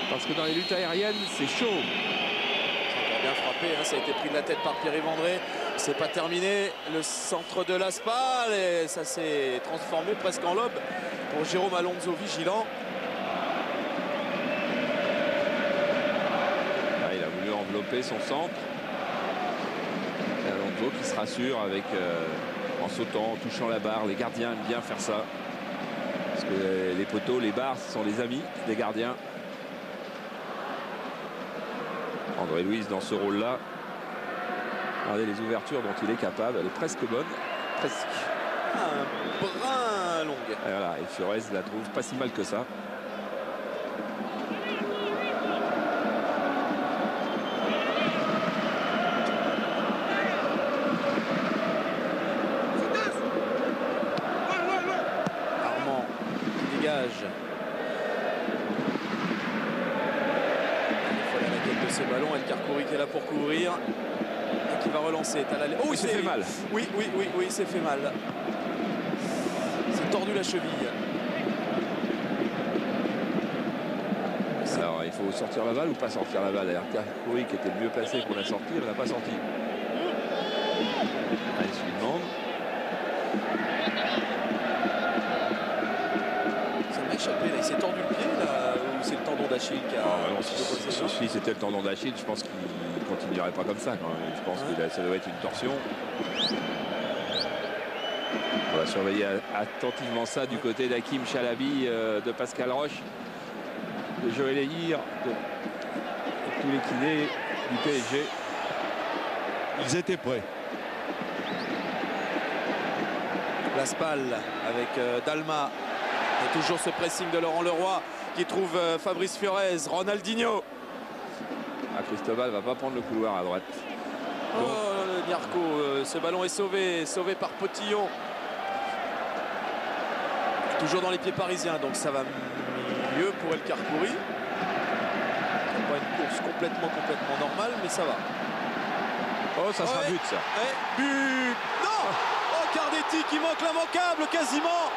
[SPEAKER 1] Parce que dans les luttes aériennes, c'est chaud.
[SPEAKER 2] Ça a bien frappé, hein, ça a été pris de la tête par Pierre-Yves André. C'est pas terminé. Le centre de Laspal et ça s'est transformé presque en lobe pour Jérôme Alonso vigilant.
[SPEAKER 1] Ah, il a voulu envelopper son centre. Et Alonso qui se rassure avec... en sautant, en touchant la barre. Les gardiens aiment bien faire ça. Parce que les poteaux, les barres, ce sont les amis des gardiens. André Louise dans ce rôle-là. Regardez les ouvertures dont il est capable. Elle est presque bonne. Presque.
[SPEAKER 2] Un brin longue.
[SPEAKER 1] Et voilà, et Furez la trouve pas si mal que ça.
[SPEAKER 2] Armand qui dégage. Il faut aller à la quête de ce ballon. El Karkouri qui est là pour couvrir. Et qui va relancer.
[SPEAKER 1] Oh, il s'est fait mal.
[SPEAKER 2] Oui, il s'est fait mal. C'est tordu la cheville.
[SPEAKER 1] Alors, il faut sortir la balle ou pas sortir la balle. El Karkouri qui était le mieux placé pour la sortir, il n'a pas sorti. Allez, je lui demande.
[SPEAKER 2] Ça m'a échappé là. Il s'est tordu le pied là, ou c'est le tendon d'Achille qui a.
[SPEAKER 1] Non, si c'était le tendon d'Achille, je pense qu'il continuerait pas comme ça quand même. Je pense que ça doit être une torsion. On va surveiller attentivement ça du côté d'Hakim Chalabi, de Pascal Roche, de Joël Ehir, de tous les kinés du PSG.
[SPEAKER 3] Ils étaient prêts.
[SPEAKER 2] La Spal avec Dalma. Et toujours ce pressing de Laurent Leroy qui trouve Fabrice Furez. Ronaldinho.
[SPEAKER 1] Ah, Cristobal va pas prendre le couloir à droite.
[SPEAKER 2] Oh, Niarco, ce ballon est sauvé par Potillon. Toujours dans les pieds parisiens, donc ça va mieux pour El Karkouri. C'est pas une course complètement normale, mais ça va.
[SPEAKER 1] Oh, ça sera but, ça.
[SPEAKER 2] But. Non. Oh, Cardetti qui manque l'immanquable quasiment.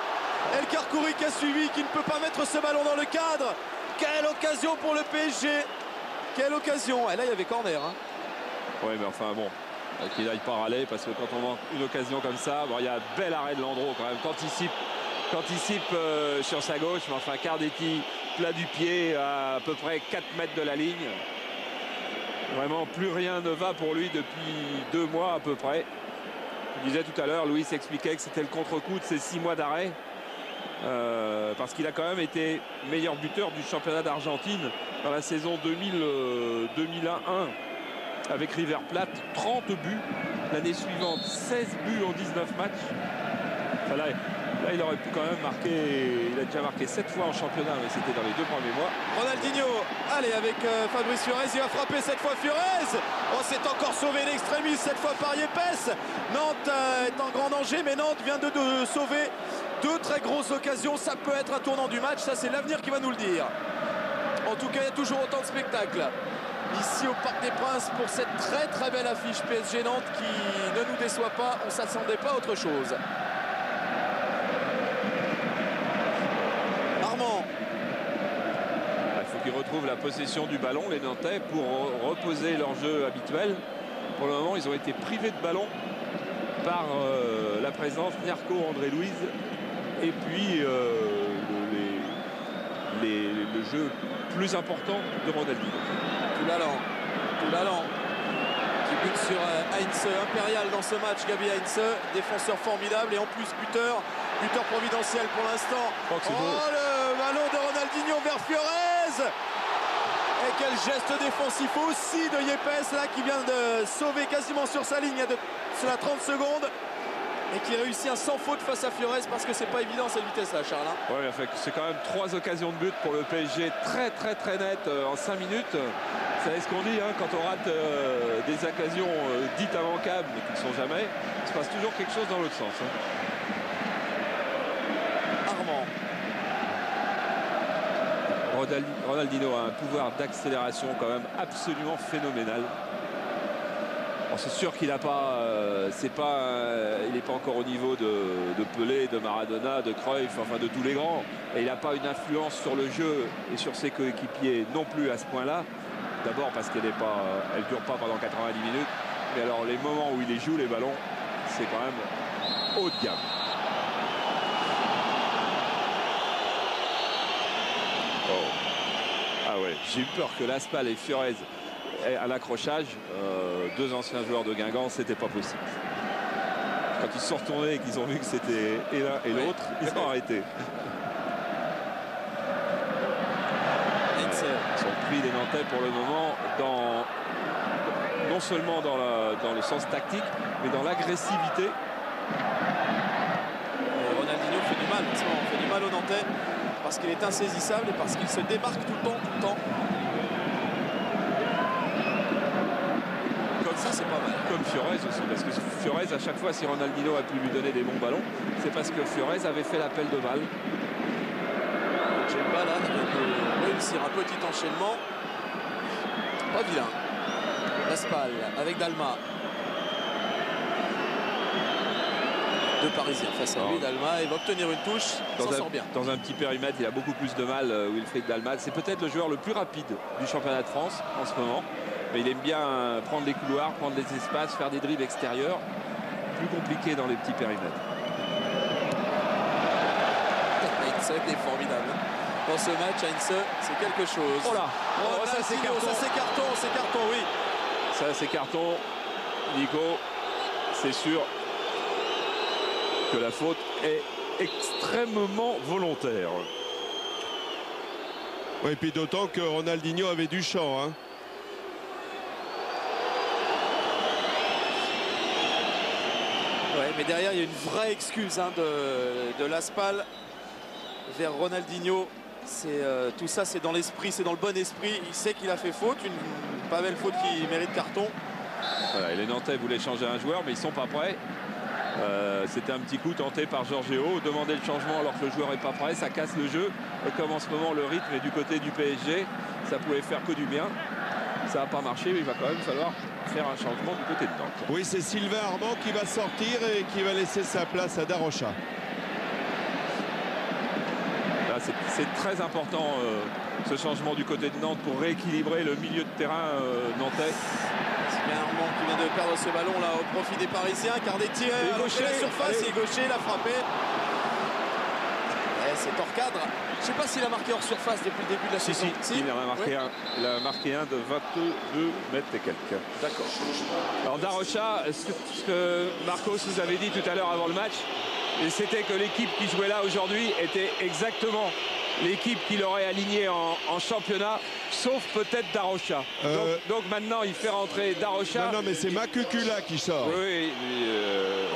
[SPEAKER 2] El Karkouri qui a suivi, qui ne peut pas mettre ce ballon dans le cadre. Quelle occasion pour le PSG. Quelle occasion. Et là, il y avait corner. Hein.
[SPEAKER 1] Oui, mais enfin bon, qu'il n'aille pas râler, parce que quand on manque une occasion comme ça, bon, il y a un bel arrêt de Landreau quand même. Quand il cipe sur sa gauche, mais enfin Cardetti, plat du pied à peu près 4 mètres de la ligne. Vraiment, plus rien ne va pour lui depuis 2 mois à peu près. Je disais tout à l'heure, Louis expliquait que c'était le contre-coup de ces 6 mois d'arrêt. Parce qu'il a quand même été meilleur buteur du championnat d'Argentine dans la saison 2001 avec River Plate, 30 buts. L'année suivante, 16 buts en 19 matchs. Enfin, là, il aurait pu quand même marquer. Il a déjà marqué 7 fois en championnat, mais c'était dans les 2 premiers mois.
[SPEAKER 2] Ronaldinho, allez avec Fabrice Furez, il va frapper cette fois Furez. Oh, c'est encore sauvé l'extrémiste cette fois par Yepes. Nantes est en grand danger, mais Nantes vient de sauver 2 très grosses occasions. Ça peut être un tournant du match, ça c'est l'avenir qui va nous le dire. En tout cas, il y a toujours autant de spectacles ici au Parc des Princes pour cette très belle affiche PSG Nantes qui ne nous déçoit pas. On ne s'attendait pas à autre chose. Armand.
[SPEAKER 1] Il faut qu'ils retrouvent la possession du ballon, les Nantais, pour reposer leur jeu habituel. Pour le moment, ils ont été privés de ballon par la présence Niarco, André Louise et puis le jeu plus important de Ronaldinho.
[SPEAKER 2] Toulalan qui bute sur Heinze, impérial dans ce match. Gabi Heinze, défenseur formidable et en plus buteur providentiel pour l'instant.
[SPEAKER 1] Oh,
[SPEAKER 2] le ballon de Ronaldinho vers Furez. Et quel geste défensif aussi de Yepes là qui vient de sauver quasiment sur sa ligne sur la 30 secondes. Et qui réussit un sans faute face à Furez parce que c'est pas évident cette vitesse là, Charles.
[SPEAKER 1] Oui, c'est quand même 3 occasions de but pour le PSG très nettes en 5 minutes. Vous savez ce qu'on dit, hein, quand on rate des occasions dites immanquables mais qui ne sont jamais, il se passe toujours quelque chose dans l'autre sens. Hein.
[SPEAKER 2] Armand.
[SPEAKER 1] Ronaldinho a un pouvoir d'accélération quand même absolument phénoménal. Bon, c'est sûr qu'il n'a pas, il n'est pas encore au niveau de Pelé, de Maradona, de Cruyff, enfin de tous les grands. Et il n'a pas une influence sur le jeu et sur ses coéquipiers non plus à ce point-là. D'abord parce qu'elle ne dure pas pendant 90 minutes. Mais alors les moments où il les joue, les ballons, c'est quand même haut de gamme. Oh. Ah ouais, j'ai eu peur que Laspal et Furez à l'accrochage, 2 anciens joueurs de Guingamp, c'était pas possible. Quand ils se sont retournés et qu'ils ont vu que c'était et l'un et l'autre, ils ont arrêté. Ils sont pris les Nantais pour le moment non seulement dans le sens tactique, mais dans l'agressivité.
[SPEAKER 2] Ronaldinho fait du mal, fait du mal aux Nantais parce qu'il est insaisissable et parce qu'il se démarque tout le temps. Comme ça, c'est pas mal.
[SPEAKER 1] Comme Fiorez aussi, parce que Fiorez, à chaque fois, si Ronaldinho a pu lui donner des bons ballons, c'est parce que Fiorez avait fait l'appel de balle.
[SPEAKER 2] Djemba là, il vient de réussir un petit enchaînement. Pas vilain. Laspal avec Dalma. Deux Parisiens face à lui. Dalma, il va obtenir une touche. Il s'en sort bien.
[SPEAKER 1] Dans un petit périmètre, il a beaucoup plus de mal, Wilfried Dalma. C'est peut-être le joueur le plus rapide du championnat de France en ce moment. Mais il aime bien prendre les couloirs, prendre les espaces, faire des dribbles extérieurs. Plus compliqué dans les petits périmètres.
[SPEAKER 2] Heinze est formidable. Dans ce match, Heinze, c'est quelque chose.
[SPEAKER 1] Oh là,
[SPEAKER 2] ça c'est carton. Ça c'est carton, oui.
[SPEAKER 1] Ça c'est carton. Nico, c'est sûr que la faute est extrêmement volontaire.
[SPEAKER 3] Oui, et puis d'autant que Ronaldinho avait du champ. Hein.
[SPEAKER 2] Ouais, mais derrière, il y a une vraie excuse de Laspal vers Ronaldinho. Tout ça, c'est dans l'esprit, c'est dans le bon esprit. Il sait qu'il a fait faute, une pas belle faute qui mérite carton.
[SPEAKER 1] Voilà, et les Nantais voulaient changer un joueur, mais ils ne sont pas prêts. C'était un petit coup tenté par Georgiou. Demander le changement alors que le joueur n'est pas prêt, ça casse le jeu. Et comme en ce moment, le rythme est du côté du PSG, ça pouvait faire que du bien. Ça n'a pas marché, mais il va quand même falloir faire un changement du côté de Nantes.
[SPEAKER 3] Oui, c'est Sylvain Armand qui va sortir et qui va laisser sa place à Darocha.
[SPEAKER 1] C'est très important ce changement du côté de Nantes pour rééquilibrer le milieu de terrain nantais.
[SPEAKER 2] C'est bien Armand qui vient de perdre ce ballon là au profit des Parisiens, car des tirs à gaucher la surface, il est gaucher, il a frappé. C'est hors cadre. Je ne sais pas s'il a marqué hors surface depuis le début de la saison.
[SPEAKER 1] Si, il en a marqué un. Il a marqué un de 22 mètres et quelques.
[SPEAKER 2] D'accord.
[SPEAKER 1] Alors Darocha, ce que Marcos nous avait dit tout à l'heure avant le match, c'était que l'équipe qui jouait là aujourd'hui était exactement l'équipe qu'il aurait alignée en championnat, sauf peut-être Darocha. Donc maintenant, il fait rentrer Darocha.
[SPEAKER 3] Non, mais c'est Makucula qui sort.
[SPEAKER 1] Oui,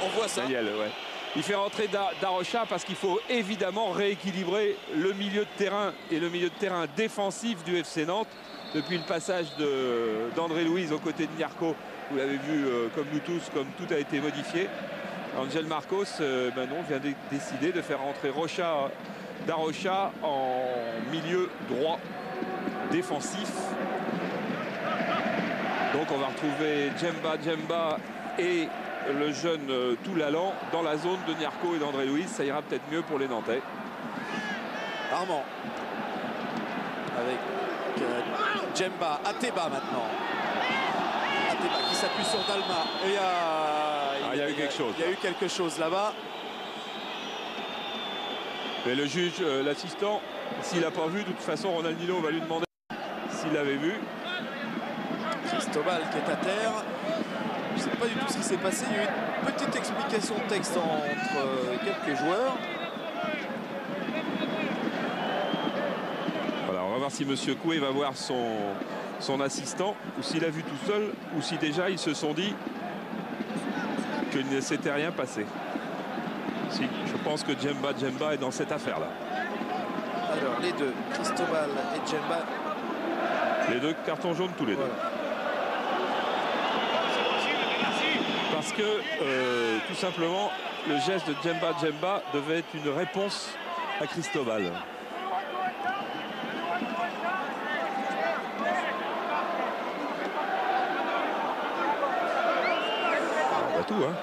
[SPEAKER 2] on voit ça.
[SPEAKER 1] Daniel, ouais. Il fait rentrer Darocha parce qu'il faut évidemment rééquilibrer le milieu de terrain et le milieu de terrain défensif du FC Nantes. Depuis le passage d'André Louise aux côtés de Nyarko, vous l'avez vu comme nous tous, comme tout a été modifié. Angel Marcos vient de décider de faire rentrer Darocha en milieu droit défensif. Donc on va retrouver Djemba et le jeune Toulalan dans la zone de Nyarko et d'André Louise. Ça ira peut-être mieux pour les Nantais.
[SPEAKER 2] Armand avec Djemba, Ateba maintenant. Ateba qui s'appuie sur Dalma. Et il y a eu quelque chose. Il y a eu quelque chose là-bas.
[SPEAKER 1] Mais le juge, l'assistant, s'il n'a pas vu, de toute façon, Ronaldinho va lui demander s'il l'avait vu.
[SPEAKER 2] Cristobal qui est à terre. Je ne sais pas du tout ce qui s'est passé. Il y a eu une petite explication de texte entre quelques joueurs.
[SPEAKER 1] Voilà, on va voir si Monsieur Coué va voir son assistant, ou s'il a vu tout seul, ou si déjà ils se sont dit qu'il ne s'était rien passé. Si, je pense que Djemba est dans cette affaire-là.
[SPEAKER 2] Alors, les deux, Cristobal et Djemba.
[SPEAKER 1] Les deux cartons jaunes tous les deux. Parce que, tout simplement, le geste de Djemba devait être une réponse à Cristobal. On voit tout, hein.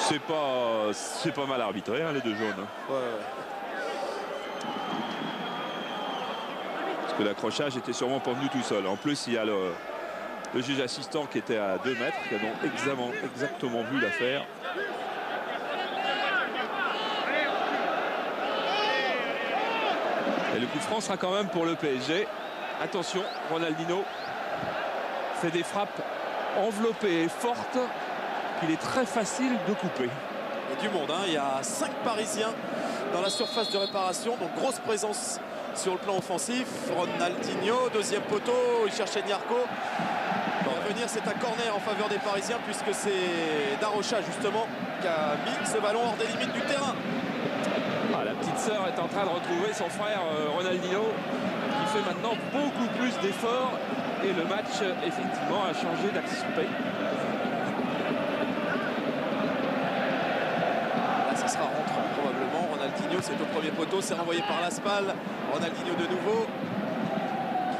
[SPEAKER 1] C'est pas mal arbitré, hein, les deux jaunes.
[SPEAKER 2] Ouais.
[SPEAKER 1] Parce que l'accrochage était sûrement pas venu tout seul. En plus, il y a le juge assistant qui était à 2 mètres, qui a donc exactement vu l'affaire. Et le coup franc sera quand même pour le PSG. Attention, Ronaldinho fait des frappes enveloppée et forte qu'il est très facile de couper.
[SPEAKER 2] Il y a du monde, hein. Il y a 5 Parisiens dans la surface de réparation, donc grosse présence sur le plan offensif. Ronaldinho, deuxième poteau, il cherchait Nyarko. Pour revenir, c'est un corner en faveur des Parisiens puisque c'est Darocha justement qui a mis ce ballon hors des limites du terrain.
[SPEAKER 1] Ah, la petite sœur est en train de retrouver son frère Ronaldinho qui fait maintenant beaucoup plus d'efforts et le match effectivement a changé d'aspect.
[SPEAKER 2] Là, ça sera rentre probablement. Ronaldinho, c'est au premier poteau, c'est renvoyé par Laspal. Ronaldinho de nouveau.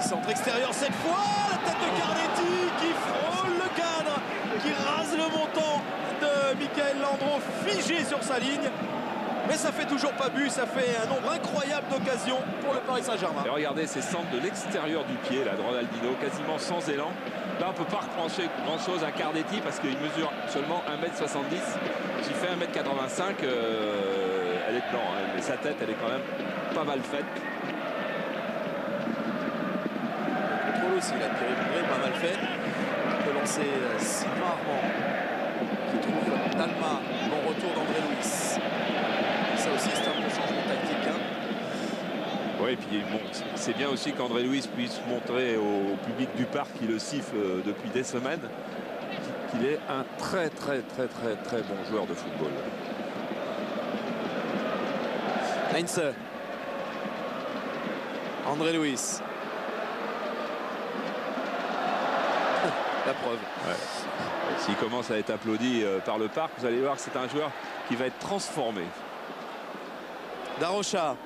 [SPEAKER 2] Centre extérieur cette fois, la tête de Carletti qui frôle le cadre, qui rase le montant de Michael Landreau figé sur sa ligne. Mais ça fait toujours pas but, ça fait un nombre incroyable d'occasions pour le Paris Saint-Germain.
[SPEAKER 1] Et regardez ces centres de l'extérieur du pied là, de Ronaldinho, quasiment sans élan. Là, on ne peut pas reprocher grand-chose à Carletti parce qu'il mesure seulement 1m70. S'il fait 1m85, elle est dedans, hein, mais sa tête, elle est quand même pas mal faite.
[SPEAKER 2] Aussi, la Pierre pas mal fait. On peut lancer Sylvain Armand qui trouve Dalma. Bon retour d'André Louis. Ça aussi, c'est un bon changement tactique. Hein.
[SPEAKER 1] Oui, et puis bon, c'est bien aussi qu'André Louis puisse montrer au public du parc qui le siffle depuis des semaines qu'il est un très bon joueur de football.
[SPEAKER 2] Heinze. André Louis. La preuve.
[SPEAKER 1] Ouais. S'il commence à être applaudi par le parc, vous allez voir que c'est un joueur qui va être transformé.
[SPEAKER 2] Darocha.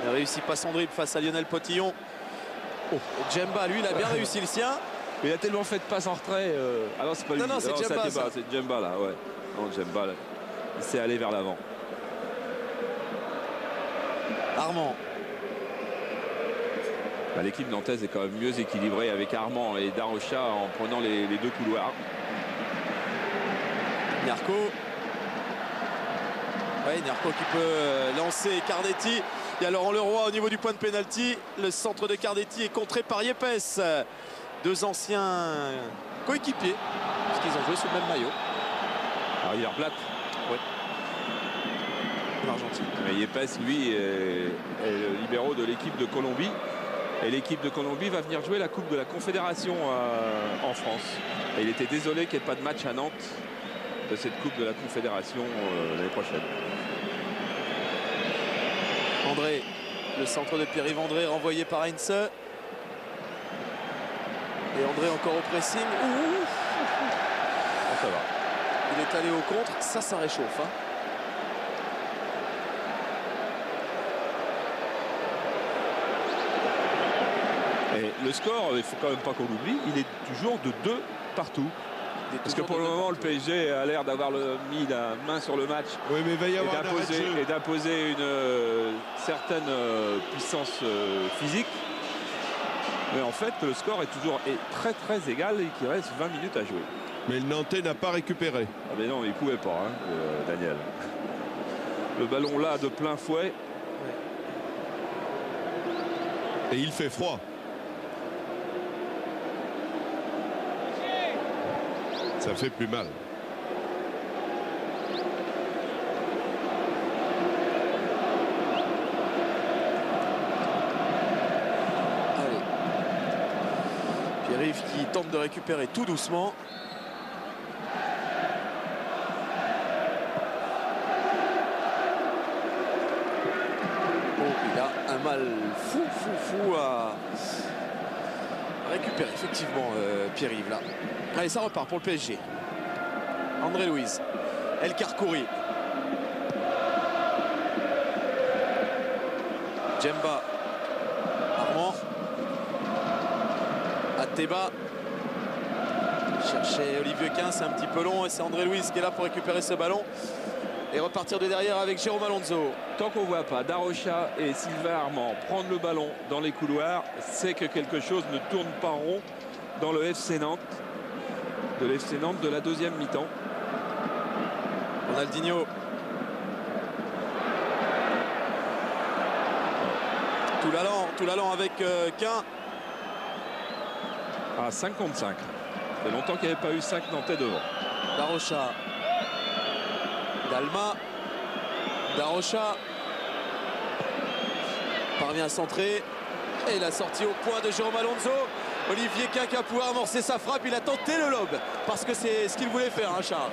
[SPEAKER 2] Il a réussi pas son dribble face à Lionel Potillon. Oh. Djemba, lui, il a bien réussi le sien.
[SPEAKER 1] Mais il a tellement fait de passes en retrait. Ah non, c'est pas lui.
[SPEAKER 2] Non, c'est Djemba.
[SPEAKER 1] C'est Djemba là, ouais. Non, Djemba, là, il s'est allé vers l'avant.
[SPEAKER 2] Armand.
[SPEAKER 1] Bah, l'équipe nantaise est quand même mieux équilibrée avec Armand et Darocha en prenant les deux couloirs.
[SPEAKER 2] Nyarko. Oui, Nyarko qui peut lancer Carletti. Il y a Laurent Leroy au niveau du point de pénalty. Le centre de Carletti est contré par Yepes. Deux anciens coéquipiers, puisqu'ils ont joué sous le même maillot.
[SPEAKER 1] River Plate.
[SPEAKER 2] Oui. L'Argentine.
[SPEAKER 1] Mais Yepes, lui, est le libéraux de l'équipe de Colombie. Et l'équipe de Colombie va venir jouer la Coupe de la Confédération en France. Et il était désolé qu'il n'y ait pas de match à Nantes de cette Coupe de la Confédération l'année prochaine.
[SPEAKER 2] André, le centre de Pierre-Yves André renvoyé par Heinze. Et André encore au pressing. Ouh.
[SPEAKER 1] Bon, ça va.
[SPEAKER 2] Il est allé au contre, ça réchauffe. Hein.
[SPEAKER 1] Et le score, il ne faut quand même pas qu'on l'oublie, il est toujours de 2 partout. Parce que pour le moment, le PSG a l'air d'avoir mis la main sur le match.
[SPEAKER 3] Oui, mais il va y avoir
[SPEAKER 1] et d'imposer une certaine puissance physique. Mais en fait, le score est toujours très égal et qu'il reste 20 minutes à jouer.
[SPEAKER 3] Mais le Nantais n'a pas récupéré.
[SPEAKER 1] Ah mais non, il ne pouvait pas, hein, Daniel. Le ballon là, de plein fouet.
[SPEAKER 3] Et il fait froid. Ça fait plus mal.
[SPEAKER 2] Allez. Pierre-Yves qui tente de récupérer tout doucement. Oh, il a un mal fou à récupérer effectivement Pierre-Yves là. Allez, ça repart pour le PSG. André Louis. El Karkouri. Djemba. Armand. Ateba. Chercher Olivier Quin, c'est un petit peu long et c'est André Louis qui est là pour récupérer ce ballon et repartir de derrière avec Jérôme Alonso.
[SPEAKER 1] Tant qu'on ne voit pas Darocha et Sylvain Armand prendre le ballon dans les couloirs, c'est que quelque chose ne tourne pas rond dans le FC Nantes. De l'FC Nantes de la deuxième mi-temps.
[SPEAKER 2] Ronaldinho. Tout l'allant avec Quin.
[SPEAKER 1] À 5 contre 5. Ça fait longtemps qu'il n'y avait pas eu 5 Nantais devant.
[SPEAKER 2] Darocha. Dalma. Darocha. Parvient à centrer. Et la sortie au point de Jérôme Alonso. Olivier Quinque a pouvoir amorcer sa frappe. Il a tenté le lob parce que c'est ce qu'il voulait faire, hein, Charles.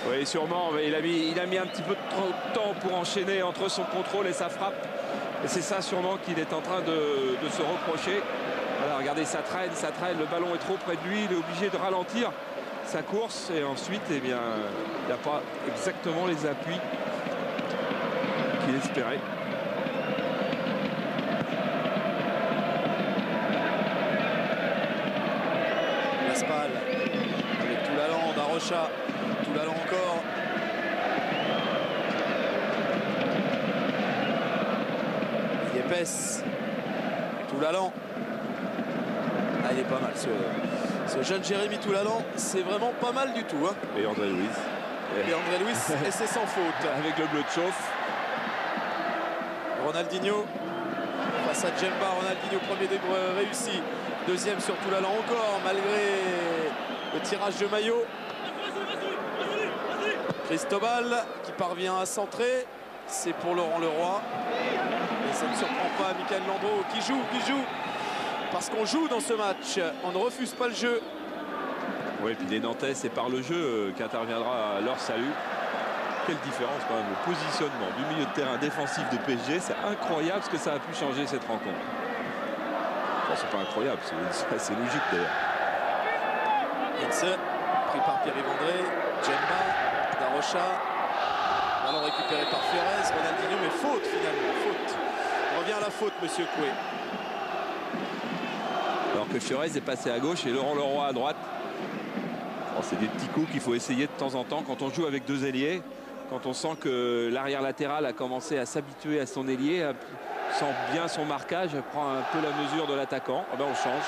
[SPEAKER 1] Oui, sûrement. Mais il a mis un petit peu trop de temps pour enchaîner entre son contrôle et sa frappe. Et c'est ça sûrement qu'il est en train de se reprocher. Voilà, regardez, ça traîne, le ballon est trop près de lui, il est obligé de ralentir sa course et ensuite, eh bien, il n'a pas exactement les appuis qu'il espérait.
[SPEAKER 2] Laspal avec Toulalan, Darocha, Toulalan encore. Yepes, Toulalan. Ah, il est pas mal ce jeune Jérémy Toulalan, c'est vraiment pas mal du tout, hein.
[SPEAKER 1] Et André Louis.
[SPEAKER 2] Et André Louis, et c'est sans faute.
[SPEAKER 1] Avec le bleu de chauffe.
[SPEAKER 2] Ronaldinho face à Djemba. Ronaldinho, premier dribble réussi. Deuxième sur Toulalan encore, malgré le tirage de maillot. Cristobal qui parvient à centrer. C'est pour Laurent Leroy. Et ça ne surprend pas Michael Landreau qui joue. Parce qu'on joue dans ce match. On ne refuse pas le jeu.
[SPEAKER 1] Oui, puis les Nantais, c'est par le jeu qu'interviendra leur salut. Quelle différence quand même, le positionnement du milieu de terrain défensif de PSG, c'est incroyable ce que ça a pu changer cette rencontre. Enfin, c'est pas incroyable, c'est logique d'ailleurs.
[SPEAKER 2] Hitze, pris par Pierre-Yves André, Djemba, Darocha, ballon récupéré par Ferrez, Ronaldinho, mais faute finalement, faute. On revient à la faute, monsieur Coué.
[SPEAKER 1] Alors que Ferrez est passé à gauche et Laurent Leroy à droite. Bon, c'est des petits coups qu'il faut essayer de temps en temps quand on joue avec deux ailiers. Quand on sent que l'arrière latéral a commencé à s'habituer à son ailier, sent bien son marquage, prend un peu la mesure de l'attaquant. Ah ben on change.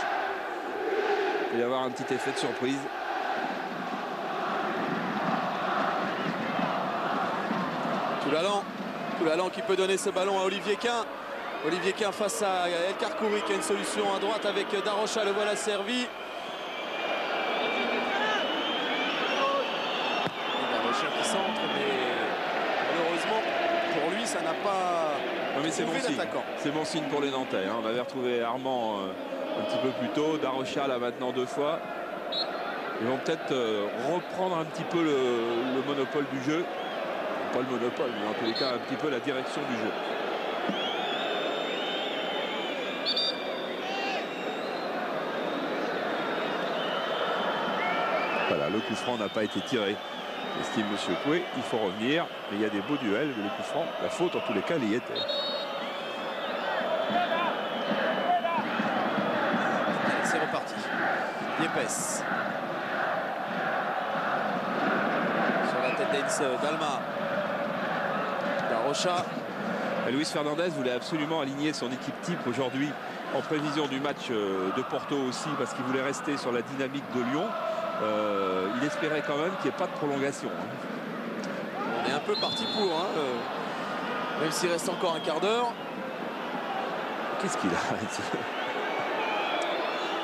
[SPEAKER 1] Il peut y avoir un petit effet de surprise.
[SPEAKER 2] Toulalan qui peut donner ce ballon à Olivier Quin. Olivier Quin face à El Karkouri qui a une solution à droite avec Darocha, le voilà servi. Darocha qui centre, mais malheureusement pour lui ça n'a pas...
[SPEAKER 1] Non mais c'est bon signe. C'est bon signe pour les Nantais. Hein. On avait retrouvé Armand un petit peu plus tôt. Darocha là maintenant 2 fois. Ils vont peut-être reprendre un petit peu le monopole du jeu. Pas le monopole, mais en tous les cas un petit peu la direction du jeu. Voilà, le coup franc n'a pas été tiré. Estime monsieur Coué, il faut revenir. Mais il y a des beaux duels, mais le coup franc, la faute en tous les cas, il y était.
[SPEAKER 2] C'est reparti. Yepes. Sur la tête d'Heinz Dalma. Darocha.
[SPEAKER 1] Luis Fernandez voulait absolument aligner son équipe type aujourd'hui en prévision du match de Porto aussi parce qu'il voulait rester sur la dynamique de Lyon. Il espérait quand même qu'il n'y ait pas de prolongation. Hein.
[SPEAKER 2] On est un peu parti pour, hein, même s'il reste encore un quart d'heure.
[SPEAKER 1] Qu'est-ce qu'il a?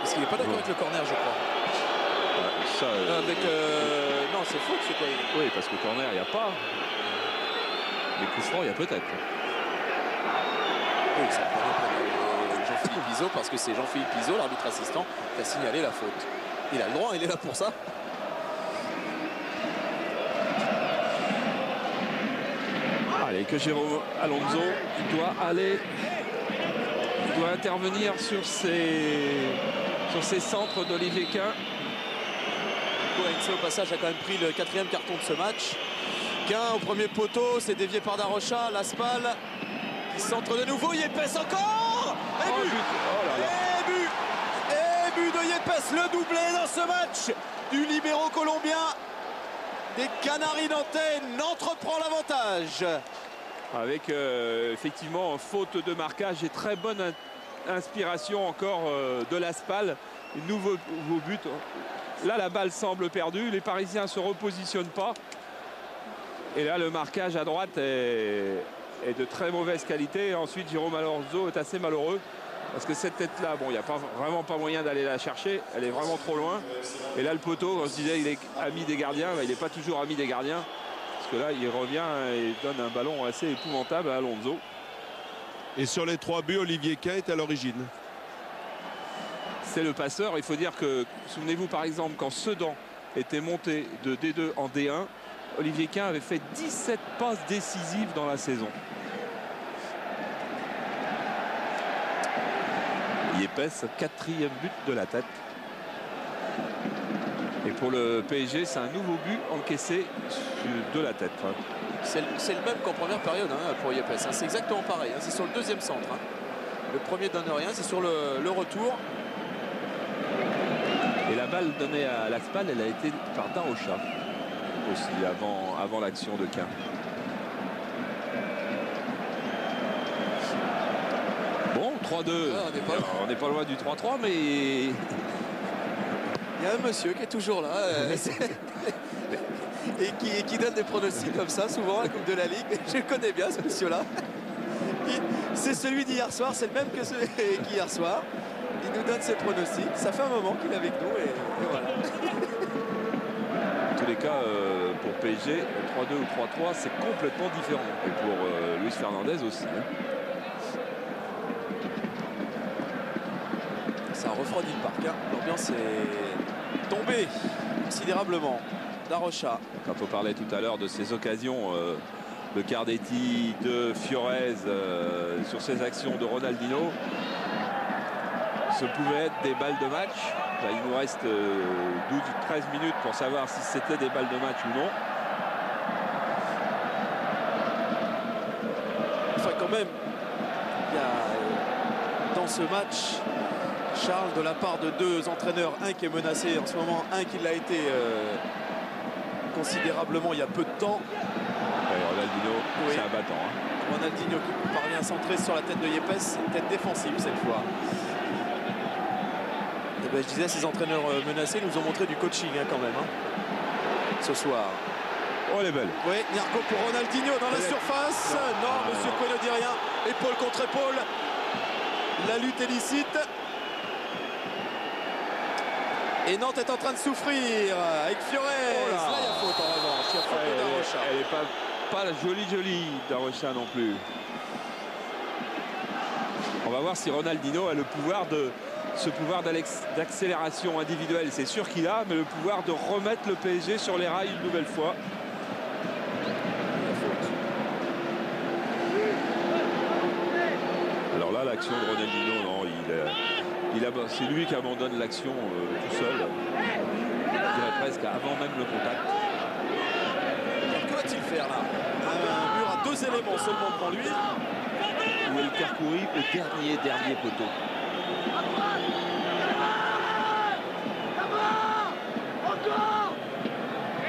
[SPEAKER 2] Parce qu'il n'est pas d'accord avec le corner, je crois.
[SPEAKER 1] Ça,
[SPEAKER 2] non, c'est faux, c'est quoi?
[SPEAKER 1] Oui, parce que corner, il n'y a pas. Les coups francs, il y a peut-être.
[SPEAKER 2] Oui, ça Jean-Philippe Bizot, parce que c'est Jean-Philippe Bizot, l'arbitre assistant, qui a signalé la faute. Il a le droit, il est là pour ça.
[SPEAKER 1] Allez, que Jérôme Alonso, il doit intervenir sur ces centres d'Olivier Quin.
[SPEAKER 2] Coenso, au passage, a quand même pris le 4e carton de ce match. Quin au premier poteau, c'est dévié par Darocha, Laspal qui centre de nouveau, Yepes encore. Et but, et but de Yepes, le doublé dans ce match du libéro colombien des Canaries nantais, n'entreprend l'avantage.
[SPEAKER 1] Avec effectivement faute de marquage et très bonne inspiration encore de Laspal. Nouveau but. Là, la balle semble perdue. Les Parisiens ne se repositionnent pas. Et là, le marquage à droite est de très mauvaise qualité. Ensuite, Jérôme Alonso est assez malheureux. Parce que cette tête-là, bon, il n'y a vraiment pas moyen d'aller la chercher. Elle est vraiment trop loin. Et là, le poteau, on se disait, il est ami des gardiens. Il n'est pas toujours ami des gardiens. Parce que là, il revient et donne un ballon assez épouvantable à Alonso.
[SPEAKER 3] Et sur les 3 buts, Olivier Quin est à l'origine.
[SPEAKER 1] C'est le passeur. Il faut dire que, souvenez-vous par exemple, quand Sedan était monté de D2 en D1, Olivier Quin avait fait 17 passes décisives dans la saison. Yepes, 4e but de la tête. Et pour le PSG, c'est un nouveau but encaissé de la tête.
[SPEAKER 2] C'est le même qu'en première période pour Yepes. C'est exactement pareil. C'est sur le 2e centre. Le premier donne rien, c'est sur le retour.
[SPEAKER 1] Et la balle donnée à l'Aspal, elle a été par Darocha aussi avant l'action de Quin. Bon, 3-2. On n'est pas loin du 3-3, mais
[SPEAKER 2] il y a un monsieur qui est toujours là et qui donne des pronostics comme ça, souvent à la Coupe de la Ligue. Je le connais bien, ce monsieur-là. C'est celui d'hier soir, c'est le même que celui qu'hier soir. Il nous donne ses pronostics. Ça fait un moment qu'il est avec nous et voilà.
[SPEAKER 1] En tous les cas, pour PSG, 3-2 ou 3-3, c'est complètement différent. Et pour Luis Fernandez aussi.
[SPEAKER 2] Ça refroidit le parc. L'ambiance est tombée considérablement. Darocha.
[SPEAKER 1] Quand on parlait tout à l'heure de ces occasions de Cardetti, de Fiorez, sur ces actions de Ronaldinho, ce pouvait être des balles de match. Là, il nous reste 12-13 minutes pour savoir si c'était des balles de match ou non.
[SPEAKER 2] Enfin, quand même, il y a dans ce match, Charles, de la part de 2 entraîneurs, un qui est menacé en ce moment, un qui l'a été considérablement il y a peu de temps.
[SPEAKER 1] Ouais, Ronaldinho, oui. C'est un battant.
[SPEAKER 2] Ronaldinho qui parvient à centrer sur la tête de Yepes, une tête défensive cette fois. Et ben, je disais, ces entraîneurs menacés nous ont montré du coaching quand même ce soir.
[SPEAKER 1] Oh, elle est belle.
[SPEAKER 2] Oui, Nyarko pour Ronaldinho dans la surface. Non, monsieur Coué ne dit rien. Épaule contre épaule. La lutte est licite. Et Nantes est en train de souffrir avec Fiorez.
[SPEAKER 1] Oh là,
[SPEAKER 2] là, il y a faute en revanche. Il y a faute de Darocha.
[SPEAKER 1] Elle n'est pas jolie Darocha non plus. On va voir si Ronaldinho a le pouvoir ce pouvoir d'accélération individuelle. C'est sûr qu'il a, mais le pouvoir de remettre le PSG sur les rails une nouvelle fois. Alors là, l'action de Ronaldinho, non, c'est lui qui abandonne l'action tout seul. Je dirais presque avant même le contact.
[SPEAKER 2] Alors, que va-t-il faire là? Un mur à 2 éléments seulement devant lui.
[SPEAKER 1] Où est le Karkouri au dernier poteau.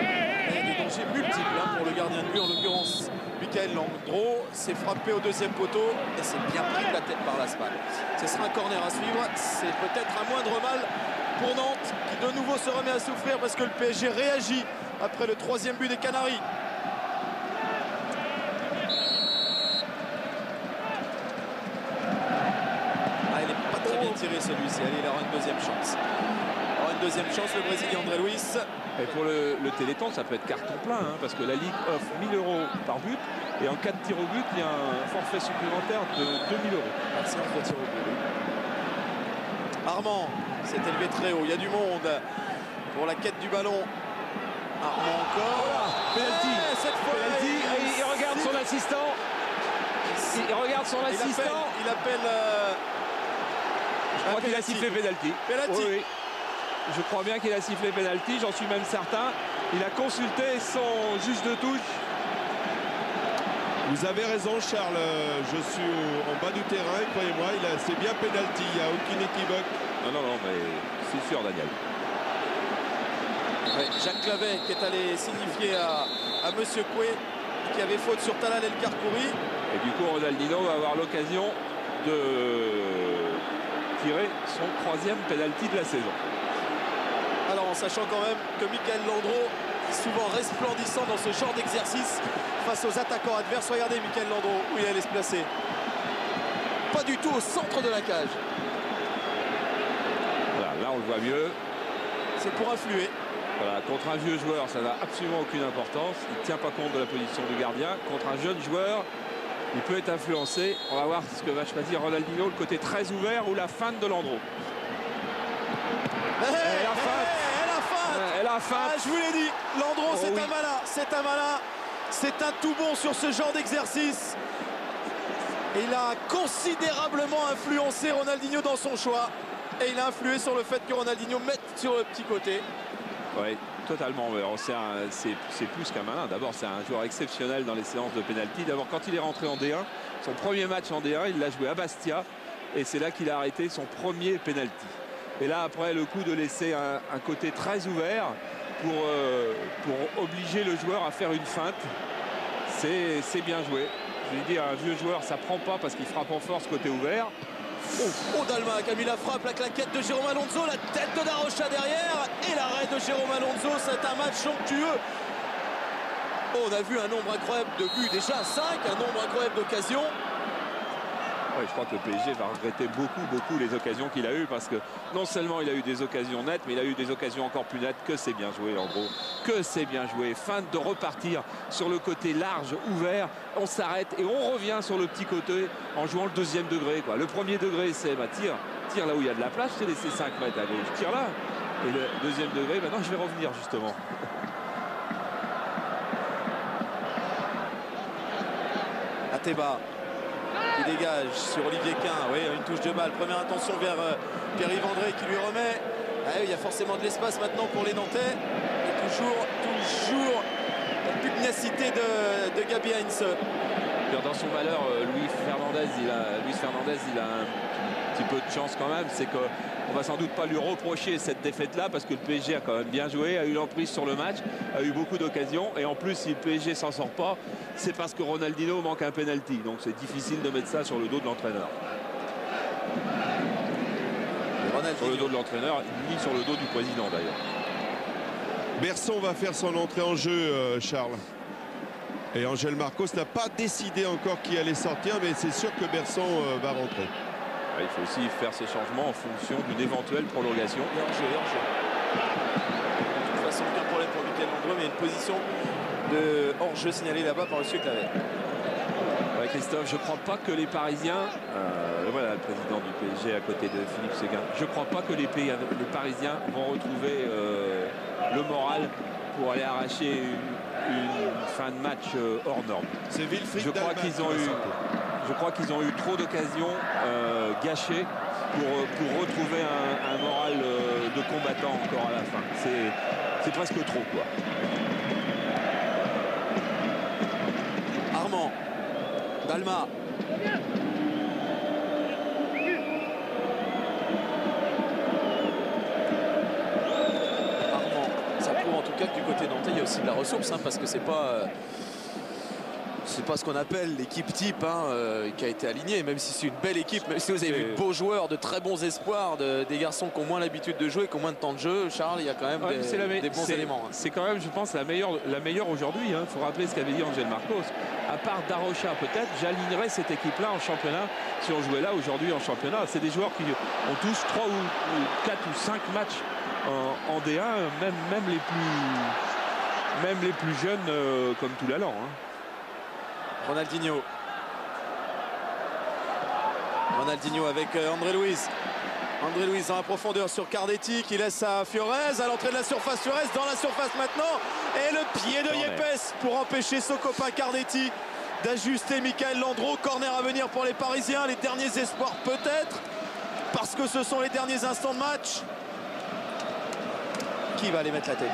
[SPEAKER 2] Il y a des dangers multiples pour le gardien de but, en l'occurrence Michael Landreau. S'est frappé au 2e poteau et c'est bien pris de la tête par l'Aspal. Ce sera un corner à suivre. C'est peut-être un moindre mal pour Nantes qui de nouveau se remet à souffrir parce que le PSG réagit après le 3e but des Canaries. Il n'est pas très bien tiré celui-ci. Allez, il aura une 2e chance. Une 2e chance, le Brésilien André Luis.
[SPEAKER 1] Et pour le Téléthon, ça peut être carton plein, parce que la Ligue offre 1 000 € par but. Et en cas de tir au but, il y a un forfait supplémentaire de 2 000 €.
[SPEAKER 2] La séance de tir au but. Armand s'est élevé très haut. Il y a du monde pour la quête du ballon. Armand encore.
[SPEAKER 1] Penalty.
[SPEAKER 2] Cette fois,
[SPEAKER 1] penalty. Il regarde son assistant. Il regarde son assistant.
[SPEAKER 2] Il appelle.
[SPEAKER 1] Je crois qu'il a sifflé penalty.
[SPEAKER 2] Penalty.
[SPEAKER 1] Oui. Je crois bien qu'il a sifflé penalty, j'en suis même certain. Il a consulté son juge de touche.
[SPEAKER 3] Vous avez raison, Charles. Je suis en bas du terrain, croyez-moi. C'est bien penalty, il n'y a aucune équivoque.
[SPEAKER 1] Non, mais c'est sûr, Daniel.
[SPEAKER 2] Ouais, Jacques Clavet qui est allé signifier à monsieur Coué qui avait faute sur Talal El Karkouri.
[SPEAKER 1] Et du coup, Ronaldinho va avoir l'occasion de tirer son 3e penalty de la saison.
[SPEAKER 2] Alors en sachant quand même que Michael Landreau est souvent resplendissant dans ce genre d'exercice face aux attaquants adverses. Regardez Michael Landreau où il allait se placer. pas du tout au centre de la cage.
[SPEAKER 1] Voilà, là on le voit mieux.
[SPEAKER 2] C'est pour influer.
[SPEAKER 1] Voilà, contre un vieux joueur, ça n'a absolument aucune importance. Il ne tient pas compte de la position du gardien. Contre un jeune joueur, il peut être influencé. On va voir ce que va choisir Ronaldinho, le côté très ouvert ou la feinte de Landreau.
[SPEAKER 2] Elle a feinte. Je vous l'ai dit, Landreau, c'est un malin. C'est un malin. C'est un tout bon sur ce genre d'exercice. Il a considérablement influencé Ronaldinho dans son choix. Et il a influé sur le fait que Ronaldinho mette sur le petit côté.
[SPEAKER 1] Oui, totalement. C'est plus qu'un malin. D'abord, c'est un joueur exceptionnel dans les séances de pénalty. D'abord, quand il est rentré en D1, son premier match en D1, il l'a joué à Bastia. Et c'est là qu'il a arrêté son premier pénalty. Et là, après, le coup de laisser un côté très ouvert pour obliger le joueur à faire une feinte, c'est bien joué. Je lui dis, un vieux joueur, ça prend pas parce qu'il frappe en force côté ouvert.
[SPEAKER 2] Oh, Dalma qui a mis la frappe, la claquette de Jérôme Alonso, la tête de Darocha derrière et l'arrêt de Jérôme Alonso. C'est un match somptueux. Oh, on a vu un nombre incroyable de buts, déjà 5, un nombre incroyable d'occasions.
[SPEAKER 1] Oui, je crois que le PSG va regretter beaucoup les occasions qu'il a eues, parce que non seulement il a eu des occasions nettes, mais il a eu des occasions encore plus nettes. Que c'est bien joué, en gros. Que c'est bien joué. Feinte de repartir sur le côté large, ouvert. On s'arrête et on revient sur le petit côté en jouant le deuxième degré, quoi. Le premier degré, c'est tire là où il y a de la place. Je t'ai laissé 5 mètres à gauche. Tire là. Et le deuxième degré, maintenant je vais revenir justement.
[SPEAKER 2] Ateba qui dégage sur Olivier Quin. Oui, une touche de balle. Première intention vers Pierre-Yves André qui lui remet. Ah, oui, il y a forcément de l'espace maintenant pour les Nantais. Et toujours la pugnacité de Gabi Heinze.
[SPEAKER 1] Dans son malheur, Luis Fernandez, il a un petit peu de chance quand même. C'est qu'on va sans doute pas lui reprocher cette défaite-là, parce que le PSG a quand même bien joué, a eu l'emprise sur le match, a eu beaucoup d'occasions. Et en plus, si le PSG s'en sort pas, c'est parce que Ronaldinho manque un penalty. Donc c'est difficile de mettre ça sur le dos de l'entraîneur. Sur le dos de l'entraîneur, ni sur le dos du président d'ailleurs.
[SPEAKER 3] Berson va faire son entrée en jeu, Charles. Et Angel Marcos n'a pas décidé encore qui allait sortir, mais c'est sûr que Berson va rentrer.
[SPEAKER 1] Il faut aussi faire ces changements en fonction d'une éventuelle prolongation.
[SPEAKER 2] Et hors-jeu. De toute façon, aucun problème pour Michael Landreau, mais il y a une position de hors-jeu signalée là-bas par M. Clavet.
[SPEAKER 1] Ouais, Christophe, je ne crois pas que les Parisiens, voilà le président du PSG à côté de Philippe Séguin, je ne crois pas que les Parisiens vont retrouver le moral pour aller arracher une fin de match hors norme.
[SPEAKER 3] C'est Wilfried
[SPEAKER 1] Je crois qu'ils ont eu trop d'occasions gâchées pour retrouver un moral de combattant encore à la fin. C'est presque trop, quoi.
[SPEAKER 2] Armand. Dalma. Ça prouve en tout cas que du côté nantais, il y a aussi de la ressource, hein, parce que c'est pas ce qu'on appelle l'équipe type, qui a été alignée, même si c'est une belle équipe, même si vous avez vu de beaux joueurs, de très bons espoirs, des garçons qui ont moins l'habitude de jouer, qui ont moins de temps de jeu. Charles, il y a quand même des bons éléments.
[SPEAKER 1] C'est quand même, je pense, la meilleure aujourd'hui. Il faut rappeler ce qu'avait dit Angel Marcos. À part Darocha, peut-être, j'alignerais cette équipe-là en championnat si on jouait là aujourd'hui en championnat. C'est des joueurs qui ont tous 3 ou 4 ou 5 matchs en D1, même les plus jeunes comme Toulalan.
[SPEAKER 2] Ronaldinho avec André Luiz. André Luiz dans la profondeur sur Cardetti qui laisse à Fiorez à l'entrée de la surface. Fiorez dans la surface maintenant. Et le pied de Yepes pour empêcher son copain Cardetti d'ajuster Michael Landreau. Corner à venir pour les Parisiens. Les derniers espoirs peut-être, parce que ce sont les derniers instants de match. Qui va aller mettre la tête?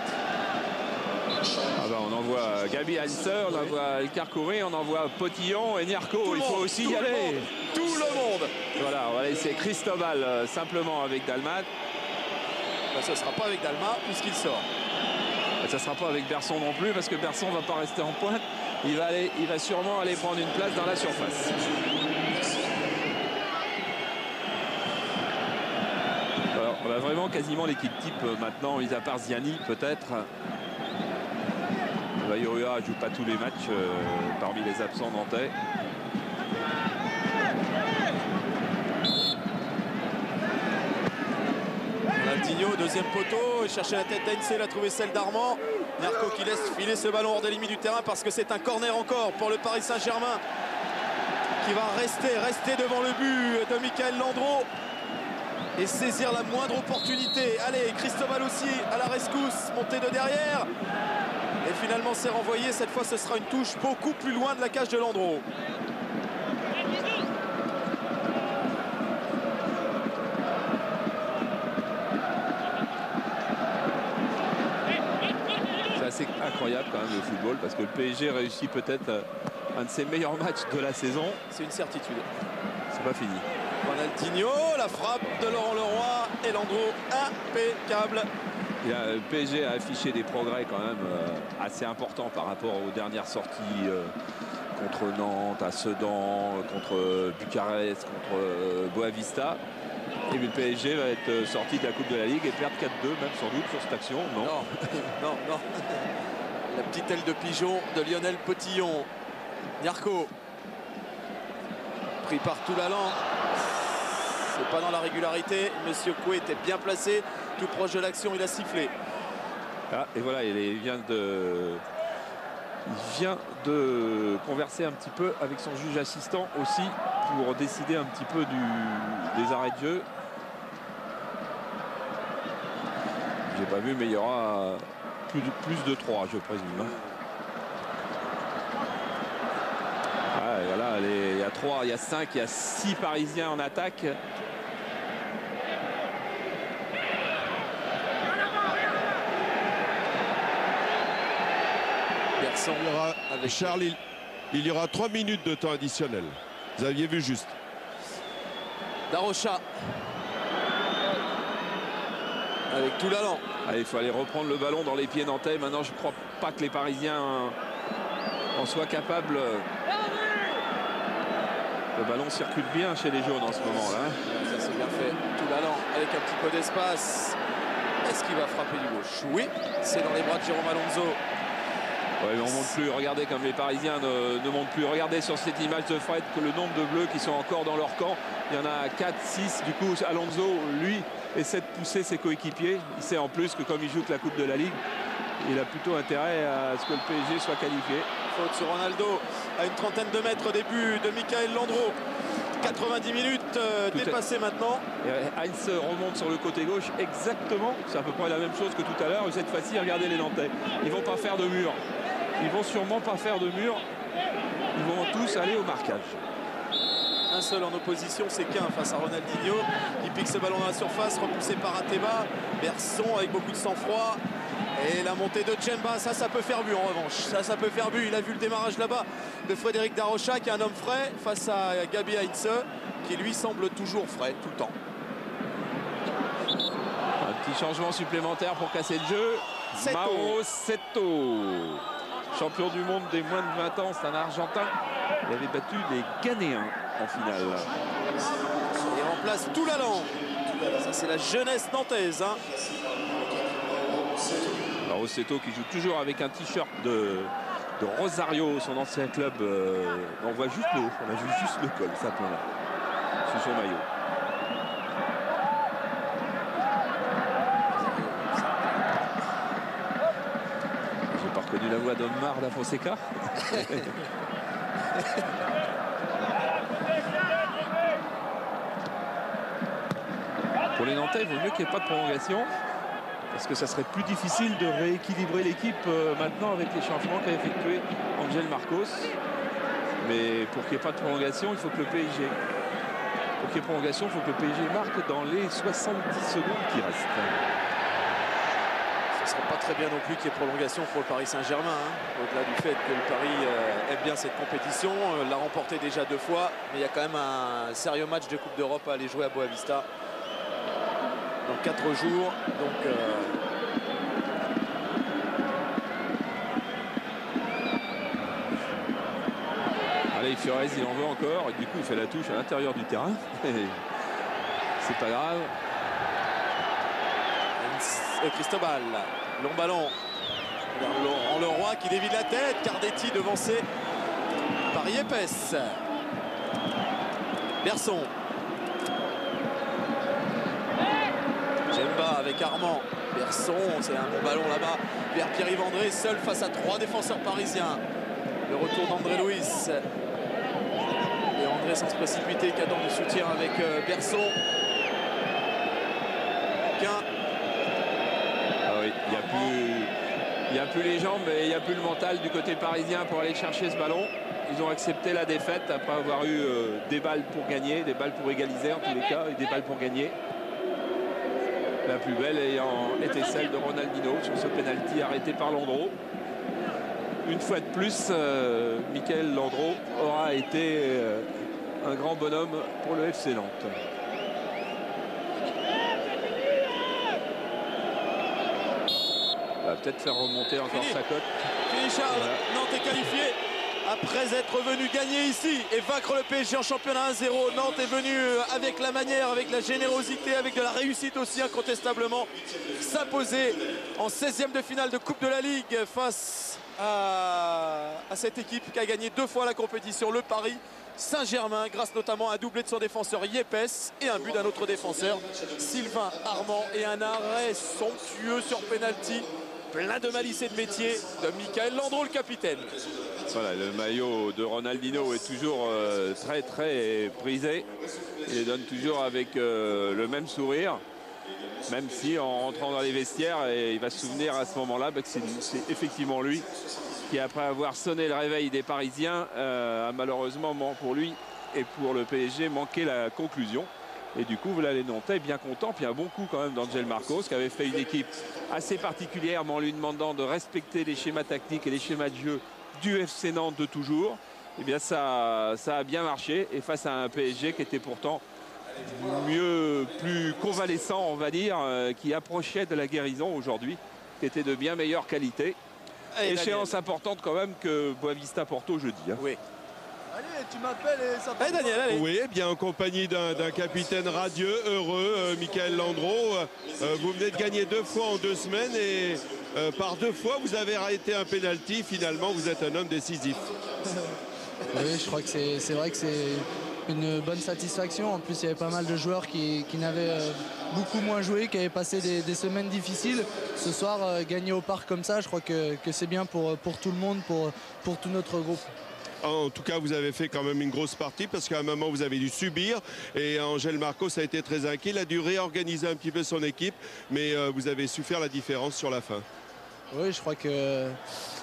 [SPEAKER 1] On envoie Gabi Heinze, on envoie El Karkouri, on envoie Potillon et Niarco. Il faut aussi y aller.
[SPEAKER 2] Tout le monde.
[SPEAKER 1] Voilà, on va laisser Cristobal simplement avec Dalmat.
[SPEAKER 2] Ce ne sera pas avec Dalma puisqu'il sort.
[SPEAKER 1] Ça ne sera pas avec Berson non plus, parce que Berson ne va pas rester en pointe. Il va sûrement aller prendre une place dans la surface. Alors, on a vraiment quasiment l'équipe type maintenant, mis à part Ziani peut-être. Bayorua ne joue pas tous les matchs parmi les absents nantais.
[SPEAKER 2] deuxième poteau. Il cherchait la tête d'Heinze, il a trouvé celle d'Armand. Nyarko qui laisse filer ce ballon hors des limites du terrain parce que c'est un corner encore pour le Paris Saint-Germain qui va rester devant le but de Michael Landreau et saisir la moindre opportunité. Allez, Cristobal aussi à la rescousse, montée de derrière. Et finalement c'est renvoyé. Cette fois ce sera une touche beaucoup plus loin de la cage de Landreau.
[SPEAKER 1] C'est incroyable quand même le football parce que le PSG réussit peut-être un de ses meilleurs matchs de la saison.
[SPEAKER 2] C'est une certitude.
[SPEAKER 1] C'est pas fini.
[SPEAKER 2] Ronaldinho, la frappe de Laurent Leroy et Landreau impeccable.
[SPEAKER 1] Et le PSG a affiché des progrès quand même assez importants par rapport aux dernières sorties contre Nantes, à Sedan, contre Bucarest, contre Boavista. Et le PSG va être sorti de la Coupe de la Ligue et perdre 4-2 même sans doute sur cette action. Non,
[SPEAKER 2] non, non. La petite aile de pigeon de Lionel Petillon. Nyarko. Pris par Toulalan. C'est pas dans la régularité. Monsieur Coué était bien placé. Tout proche de l'action, il a sifflé.
[SPEAKER 1] Ah, et voilà, il vient de converser un petit peu avec son juge assistant aussi pour décider un petit peu des arrêts de jeu. J'ai pas vu, mais il y aura plus de 3, je présume. Ah, et voilà, il y a 3, il y a 5, il y a 6 Parisiens en attaque.
[SPEAKER 3] Avec Charles, il y aura 3 minutes de temps additionnel. Vous aviez vu juste.
[SPEAKER 2] Darocha. Avec Toulalan.
[SPEAKER 1] Il faut aller reprendre le ballon dans les pieds nantais. Maintenant, je ne crois pas que les Parisiens en soient capables. Le ballon circule bien chez les jaunes en ce moment-là.
[SPEAKER 2] Ça, c'est bien fait. Toulalan avec un petit peu d'espace. Est-ce qu'il va frapper du gauche? Oui, c'est dans les bras de Jérôme Alonso.
[SPEAKER 1] Ouais, mais on monte plus. Regardez comme les Parisiens ne montent plus. Regardez sur cette image de Fred que le nombre de bleus qui sont encore dans leur camp. Il y en a 4, 6. Du coup, Alonso, lui, essaie de pousser ses coéquipiers. Il sait en plus que comme il joue que la Coupe de la Ligue, il a plutôt intérêt à ce que le PSG soit qualifié.
[SPEAKER 2] Faute sur Ronaldo à une trentaine de mètres au début de Michael Landreau. 90 minutes dépassées maintenant.
[SPEAKER 1] Et Heinze remonte sur le côté gauche exactement. C'est à peu près la même chose que tout à l'heure. Et cette fois-ci, regardez les Nantais. Ils vont pas faire de mur. Ils vont sûrement pas faire de mur. Ils vont tous aller au marquage.
[SPEAKER 2] Un seul en opposition, c'est Quin face à Ronaldinho. Il pique ce ballon dans la surface, repoussé par Ateba. Berson avec beaucoup de sang-froid. Et la montée de Djemba, ça peut faire but en revanche. Ça peut faire but. Il a vu le démarrage là-bas de Frédéric Darocha, qui est un homme frais, face à Gabi Heinze, qui lui semble toujours frais tout le temps.
[SPEAKER 1] Un petit changement supplémentaire pour casser le jeu. Mauro Seto, champion du monde des moins de 20 ans, c'est un Argentin. Il avait battu les Ghanéens en finale.
[SPEAKER 2] Il remplace Toulalan. Ça, c'est la jeunesse nantaise.
[SPEAKER 1] Mauro Seto qui joue toujours avec un t-shirt de Rosario, son ancien club. On voit juste le haut, on a vu juste le col, simplement, sous son maillot. J'ai pas reconnu la voix d'Omar Da Fonseca. Pour les Nantais, il vaut mieux qu'il n'y ait pas de prolongation, parce que ça serait plus difficile de rééquilibrer l'équipe maintenant avec les changements qu'a effectué Angel Marcos. Mais pour qu'il n'y ait pas de prolongation, il faut que le PSG... Pour qu'il y ait prolongation, il faut que le PSG marque dans les 70 secondes qui restent.
[SPEAKER 2] Ce ne serait pas très bien non plus qu'il y ait prolongation pour le Paris Saint-Germain. Au-delà du fait que le Paris aime bien cette compétition, l'a remporté déjà 2 fois. Mais il y a quand même un sérieux match de Coupe d'Europe à aller jouer à Boavista dans 4 jours. Donc
[SPEAKER 1] allez, Fiorez, il en veut encore. Et du coup, il fait la touche à l'intérieur du terrain. C'est pas grave.
[SPEAKER 2] Cristobal, long ballon. Laurent Leroy qui dévie la tête. Cardetti devancé par Yepes. Berson. Djemba avec avec Armand. Berson, c'est un bon ballon là-bas vers Pierre-Yves André, seul face à 3 défenseurs parisiens. Le retour d'André Louis. Et André sans se précipiter, qui attend du soutien avec Berson.
[SPEAKER 1] Ah oui, il n'y a plus les jambes et il n'y a plus le mental du côté parisien pour aller chercher ce ballon. Ils ont accepté la défaite après avoir eu des balles pour gagner, des balles pour égaliser en tous les cas et des balles pour gagner. La plus belle ayant été celle de Ronaldinho sur ce pénalty arrêté par Landreau. Une fois de plus, Michael Landreau aura été un grand bonhomme pour le FC Nantes. Va peut-être faire remonter encore sa cote.
[SPEAKER 2] Fini Charles,
[SPEAKER 1] voilà.
[SPEAKER 2] Nantes est qualifié après être venu gagner ici et vaincre le PSG en championnat 1-0. Nantes est venu avec la manière, avec la générosité, avec de la réussite aussi incontestablement, s'imposer en 16e de finale de Coupe de la Ligue face à cette équipe qui a gagné 2 fois la compétition, le Paris Saint-Germain, grâce notamment à un doublé de son défenseur Yepes et un but d'un autre défenseur, Sylvain Armand, et un arrêt somptueux sur penalty, plein de malice et de métier de Michael Landreau, le capitaine.
[SPEAKER 1] Voilà, le maillot de Ronaldinho est toujours très prisé. Il les donne toujours avec le même sourire, même si en rentrant dans les vestiaires, il va se souvenir à ce moment-là que c'est effectivement lui qui, après avoir sonné le réveil des Parisiens, a malheureusement pour lui et pour le PSG manqué la conclusion. Et du coup, voilà, les Nantais bien contents. Puis un bon coup quand même d'Angel Marcos, qui avait fait une équipe assez particulière, mais en lui demandant de respecter les schémas tactiques et les schémas de jeu du FC Nantes de toujours. Eh bien, ça a bien marché. Et face à un PSG qui était pourtant plus convalescent, on va dire, qui approchait de la guérison aujourd'hui, qui était de bien meilleure qualité.
[SPEAKER 2] Allez,
[SPEAKER 1] échéance importante quand même que Boavista Porto jeudi. Hein.
[SPEAKER 2] Oui.
[SPEAKER 5] Allez, tu m'appelles et ça
[SPEAKER 2] Allez, Daniel, allez.
[SPEAKER 3] Oui, bien en compagnie d'un capitaine radieux, heureux, Michael Landreau. Vous venez de gagner 2 fois en 2 semaines et par 2 fois vous avez arrêté un penalty. Finalement, vous êtes un homme décisif.
[SPEAKER 5] Oui, je crois que c'est vrai que c'est une bonne satisfaction. En plus, il y avait pas mal de joueurs qui n'avaient beaucoup moins joué, qui avaient passé des semaines difficiles. Ce soir, gagner au parc comme ça, je crois que c'est bien pour tout le monde, pour tout notre groupe.
[SPEAKER 3] En tout cas, vous avez fait quand même une grosse partie parce qu'à un moment, vous avez dû subir. Et Angel Marcos a été très inquiet. Il a dû réorganiser un petit peu son équipe. Mais vous avez su faire la différence sur la fin.
[SPEAKER 5] Oui, je crois que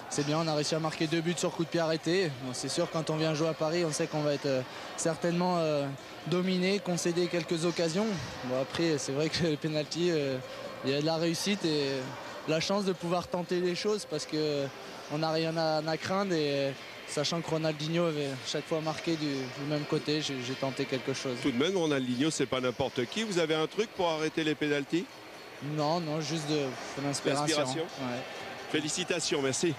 [SPEAKER 5] c'est bien. On a réussi à marquer 2 buts sur coup de pied arrêté. Bon, c'est sûr, quand on vient jouer à Paris, on sait qu'on va être certainement dominé, concéder quelques occasions. Bon, après, c'est vrai que le penalty, il y a de la réussite et la chance de pouvoir tenter les choses parce qu'on n'a rien à craindre. Et sachant que Ronaldinho avait chaque fois marqué du même côté, j'ai tenté quelque chose.
[SPEAKER 3] Tout de même, Ronaldinho, c'est pas n'importe qui. Vous avez un truc pour arrêter les pénaltys?
[SPEAKER 5] Non, juste de l'inspiration.
[SPEAKER 3] Ouais. Félicitations, merci.